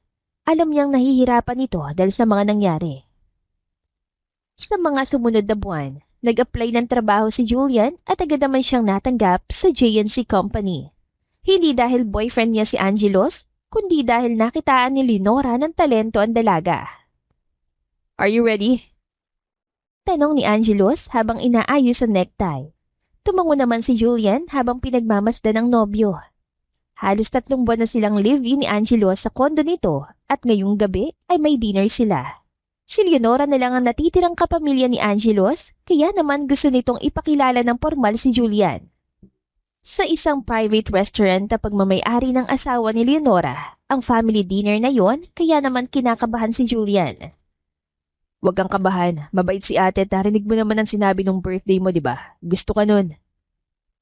Alam niyang nahihirapan ito dahil sa mga nangyari. Sa mga sumunod na buwan, nag-apply ng trabaho si Julian at agad naman siyang natanggap sa J&C Company. Hindi dahil boyfriend niya si Angelos, kundi dahil nakitaan ni Leonora ng talento ang dalaga. Are you ready? Tanong ni Angelos habang inaayos ang necktie. Tumango naman si Julian habang pinagmamasdan ng nobyo. Halos 3 buwan na silang live-in ni Angelos sa kondo nito at ngayong gabi ay may dinner sila. Si Leonora na lang ang natitirang kapamilya ni Angelos, kaya naman gusto nitong ipakilala ng formal si Julian. Sa isang private restaurant na pagmamayari ng asawa ni Leonora, ang family dinner na yon, kaya naman kinakabahan si Julian. Huwag kang kabahan, mabait si ate at narinig mo naman ang sinabi nung birthday mo, di ba? Gusto ka nun.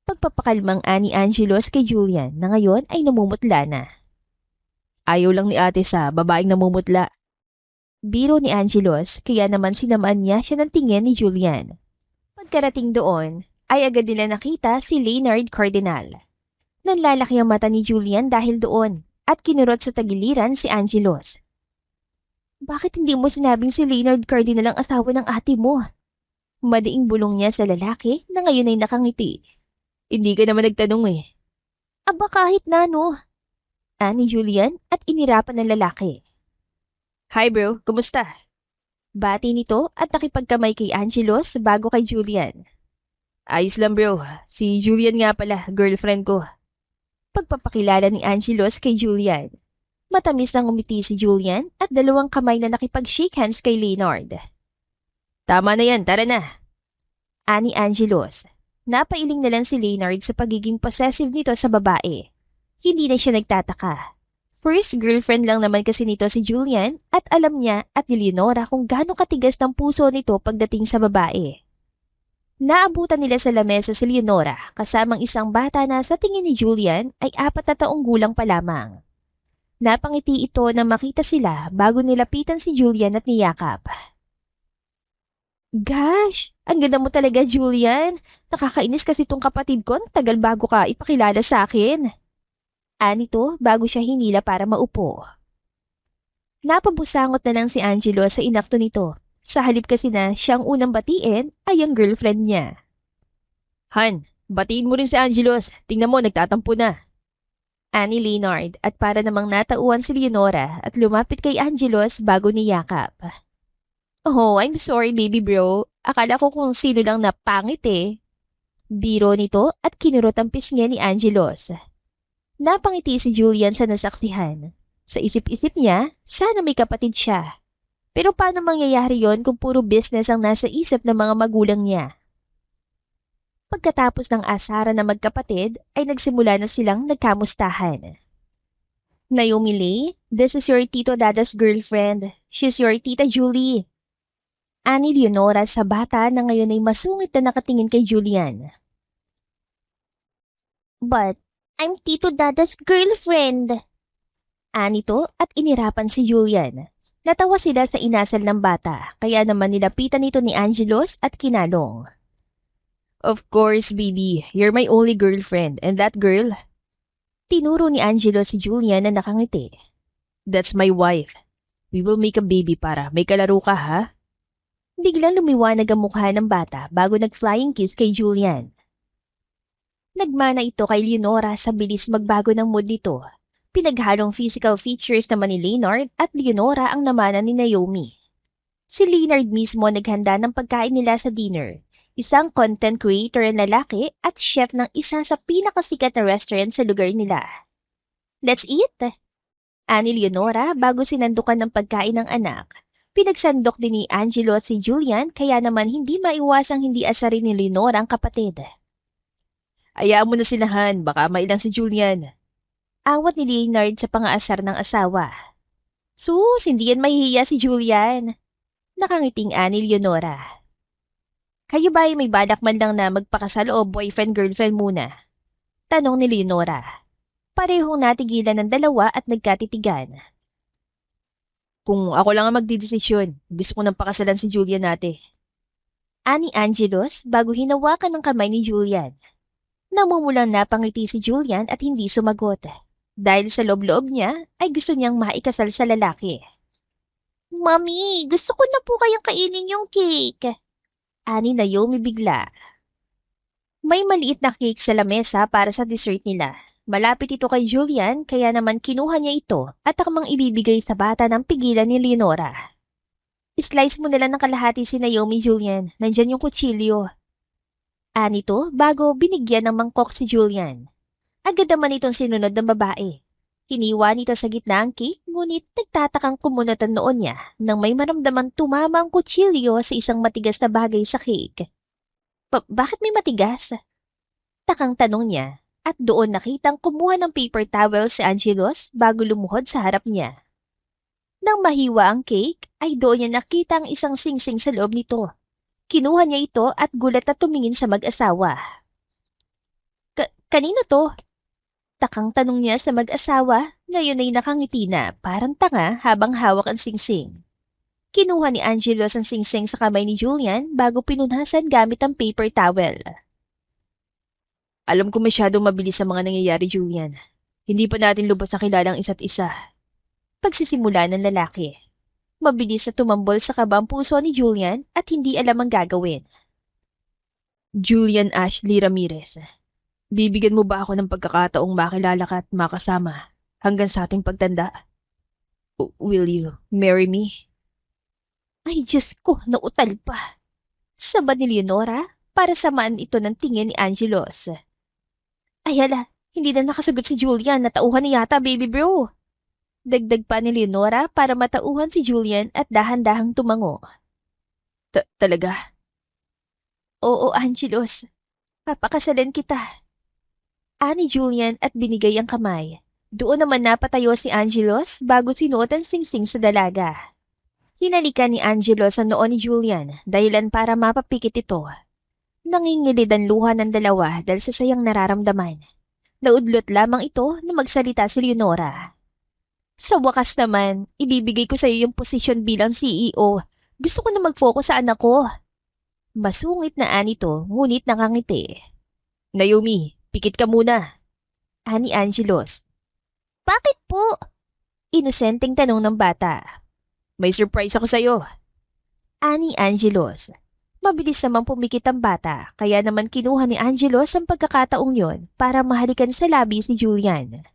Pagpapakalmang ani Angelos kay Julian na ngayon ay namumutla na. Ayaw lang ni ate sa babaeng namumutla. Biro ni Angelos, kaya naman sinamaan niya siya ng tingin ni Julian. Pagkarating doon, ay agad nila nakita si Leonard Cardinal. Nanlalaki ang mata ni Julian dahil doon at kinurot sa tagiliran si Angelos. Bakit hindi mo sinabing si Leonard Cardinal ang asawa ng ate mo? Madiing bulong niya sa lalaki na ngayon ay nakangiti. Hindi ka naman nagtanong eh. Aba kahit na no. Ani Julian at inirapan ng lalaki. Hi bro, kumusta? Bati nito at nakipagkamay kay Angelos bago kay Julian. Ayos lang bro, si Julian nga pala, girlfriend ko. Pagpapakilala ni Angelos kay Julian. Matamis nang umiti si Julian at 2 kamay na nakipag-shake hands kay Leonard. Tama na yan, tara na. Ani Angelos. Napailing na lang si Leonard sa pagiging possessive nito sa babae. Hindi na siya nagtataka. First girlfriend lang naman kasi nito si Julian at alam niya at ni Leonora kung gaano katigas ng puso nito pagdating sa babae. Naabutan nila sa lamesa si Leonora kasamang isang bata na sa tingin ni Julian ay 4 na taong gulang pa lamang. Napangiti ito nang makita sila bago nilapitan si Julian at niyakap. Gosh, ang ganda mo talaga, Julian. Nakakainis kasi tong kapatid ko, ang tagal bago ka ipakilala sa akin. Anito bago siya hinila para maupo. Napabusangot na lang si Angelo sa inakto nito. Sa halip kasi na siyang unang batiin ay ang girlfriend niya. Han, batiin mo rin si Angelos. Tingnan mo, nagtatampo na. Ani Leonard at para namang natauan si Leonora at lumapit kay Angelos bago niyakap. Oh, I'm sorry baby bro. Akala ko kung sino lang na pangit eh. Biro nito at kinurot ang pisngi ni Angelos. Napangiti si Julian sa nasaksihan. Sa isip-isip niya, sana may kapatid siya. Pero paano mangyayari yon kung puro business ang nasa isip ng mga magulang niya? Pagkatapos ng asara na magkapatid, ay nagsimula na silang nagkamustahan. Naomi Lee, this is your Tito Dada's girlfriend. She's your Tita Julie. Ani Leonora sa bata na ngayon ay masungit na nakatingin kay Julian. But, I'm Tito Dada's girlfriend. Anito at inirapan si Julian. Natawa sila sa inasal ng bata, kaya naman nilapitan ito ni Angelos at kinalong. Of course, baby. You're my only girlfriend, and that girl? Tinuro ni Angelo si Julian na nakangiti. That's my wife. We will make a baby para may kalaro ka, ha? Biglang lumiwanag ang mukha ng bata bago nag-flying kiss kay Julian. Nagmana ito kay Leonora sa bilis magbago ng mood nito. Pinaghalong physical features naman ni Leonard at Leonora ang namana ni Naomi. Si Leonard mismo naghanda ng pagkain nila sa dinner. Isang content creator na lalaki at chef ng isa sa pinakasikat na restaurant sa lugar nila. Let's eat! Ani Leonora bago sinandukan ng pagkain ng anak. Pinagsandok din ni Angelo at si Julian kaya naman hindi maiwasang hindi asarin ni Leonora ang kapatid. Ayaan mo na sinahan, baka mailang si Julian. Awat ni Leonard sa pangaasar ng asawa. Sus, hindi yan mahihiya si Julian. Nakangiting ani Leonora. Kayo ba ay may balak man lang na magpakasal o boyfriend-girlfriend muna? Tanong ni Leonora. Parehong natigilan ng dalawa at nagkatitigan. Kung ako lang ang magdidesisyon, gusto ko nang pakasalan si Julian ate. Ani Angelos bago hinawakan ng kamay ni Julian. Namumulang napangiti si Julian at hindi sumagot. Dahil sa loob-loob niya ay gusto niyang maikasal sa lalaki. Mami, gusto ko na po kayang kainin yung cake. Ani Naomi bigla. May maliit na cake sa lamesa para sa dessert nila. Malapit ito kay Julian kaya naman kinuha niya ito at akmang ibibigay sa bata ng pigilan ni Leonora. Slice mo na lang ng kalahati si Naomi, Julian. Nandyan yung kutsilyo. Anito bago binigyan ng mangkok si Julian. Agad naman itong sinunod ng babae. Hiniwa nito sa gitna ang cake ngunit nagtatakang kumunot ang noon niya nang may maramdamang tumama ang kutsilyo sa isang matigas na bagay sa cake. Bakit may matigas? Takang tanong niya at doon nakitang kumuha ng paper towel si Angelos bago lumuhod sa harap niya. Nang mahiwa ang cake ay doon niya nakita ang isang singsing sa loob nito. Kinuha niya ito at gulat na tumingin sa mag-asawa. Kanino to? Takang tanong niya sa mag-asawa, ngayon ay nakangiti na parang tanga habang hawak ang singsing. Kinuha ni Angelos ang singsing sa kamay ni Julian bago pinunhasan gamit ang paper towel. Alam ko masyadong mabilis ang mga nangyayari, Julian. Hindi pa natin lubos na kilalang isa't isa. Pagsisimula ng lalaki. Mabilis na tumambol sa kabang puso ni Julian at hindi alam ang gagawin. Julian Ashley Ramirez, bibigyan mo ba ako ng pagkakataong makilala ka at makasama hanggang sa ating pagtanda? Will you marry me? Ay, Diyos ko, nautal pa. Sabad ni Leonora para samaan ito ng tingin ni Angelos. Ay hala, hindi na nakasagot si Julian, natauhan niya yata baby bro. Dagdag pa ni Leonora para matauhan si Julian at dahan-dahang tumango. Talaga? Oo, Angelos. Papakasalan kita. Ani Julian at binigay ang kamay. Doon naman napatayo si Angelos bago sinuot ang singsing sa dalaga. Hinalikan ni Angelos ang noo ni Julian dahilan para mapapikit ito. Nangingilid ang luha ng dalawa dahil sa sayang nararamdaman. Naudlot lamang ito na magsalita si Leonora. Sa wakas naman, ibibigay ko sa iyo yung posisyon bilang CEO. Gusto ko na mag-focus sa anak ko. Masungit na anito, ngunit nakangiti. Naomi, pikit ka muna. Ani Angelos. Bakit po? Inosenteng tanong ng bata. May surprise ako sa iyo. Ani Angelos. Mabilis naman pumikit ang bata, kaya naman kinuha ni Angelos ang pagkakataong yon para mahalikan sa labi si Julian.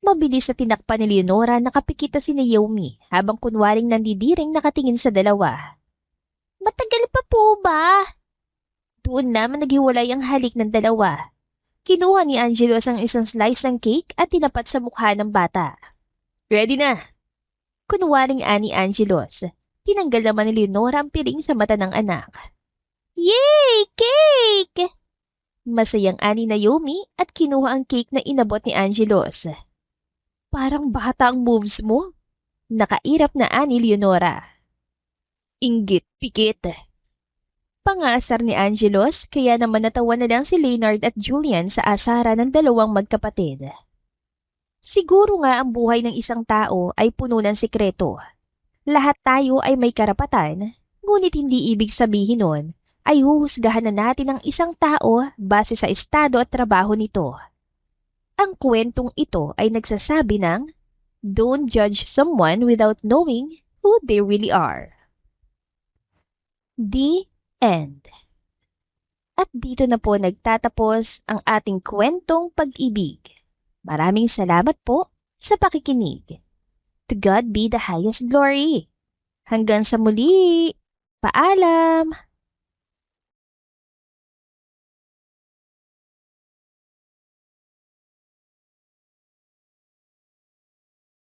Mabilis na tinakpan ni Leonora nakapikit si Naomi habang kunwaring nandidiring nakatingin sa dalawa. Matagal pa po ba? Doon naman naghiwalay ang halik ng dalawa. Kinuha ni Angelos ang isang slice ng cake at tinapat sa mukha ng bata. Ready na! Kunwaring ani Angelos. Tinanggal naman ni Leonora ang piring sa mata ng anak. Yay! Cake! Masayang ani Naomi at kinuha ang cake na inabot ni Angelos. Parang bata ang moves mo. Nakairap na ani Leonora. Inggit, pikit. Pangasar ni Angelos kaya naman natawa na lang si Leonard at Julian sa asara ng dalawang magkapatid. Siguro nga ang buhay ng isang tao ay puno ng sikreto. Lahat tayo ay may karapatan, ngunit hindi ibig sabihin nun ay huhusgahan na natin ang isang tao base sa estado at trabaho nito. Ang kwentong ito ay nagsasabi ng, don't judge someone without knowing who they really are. The end. At dito na po nagtatapos ang ating kwentong pag-ibig. Maraming salamat po sa pakikinig. To God be the highest glory. Hanggang sa muli. Paalam!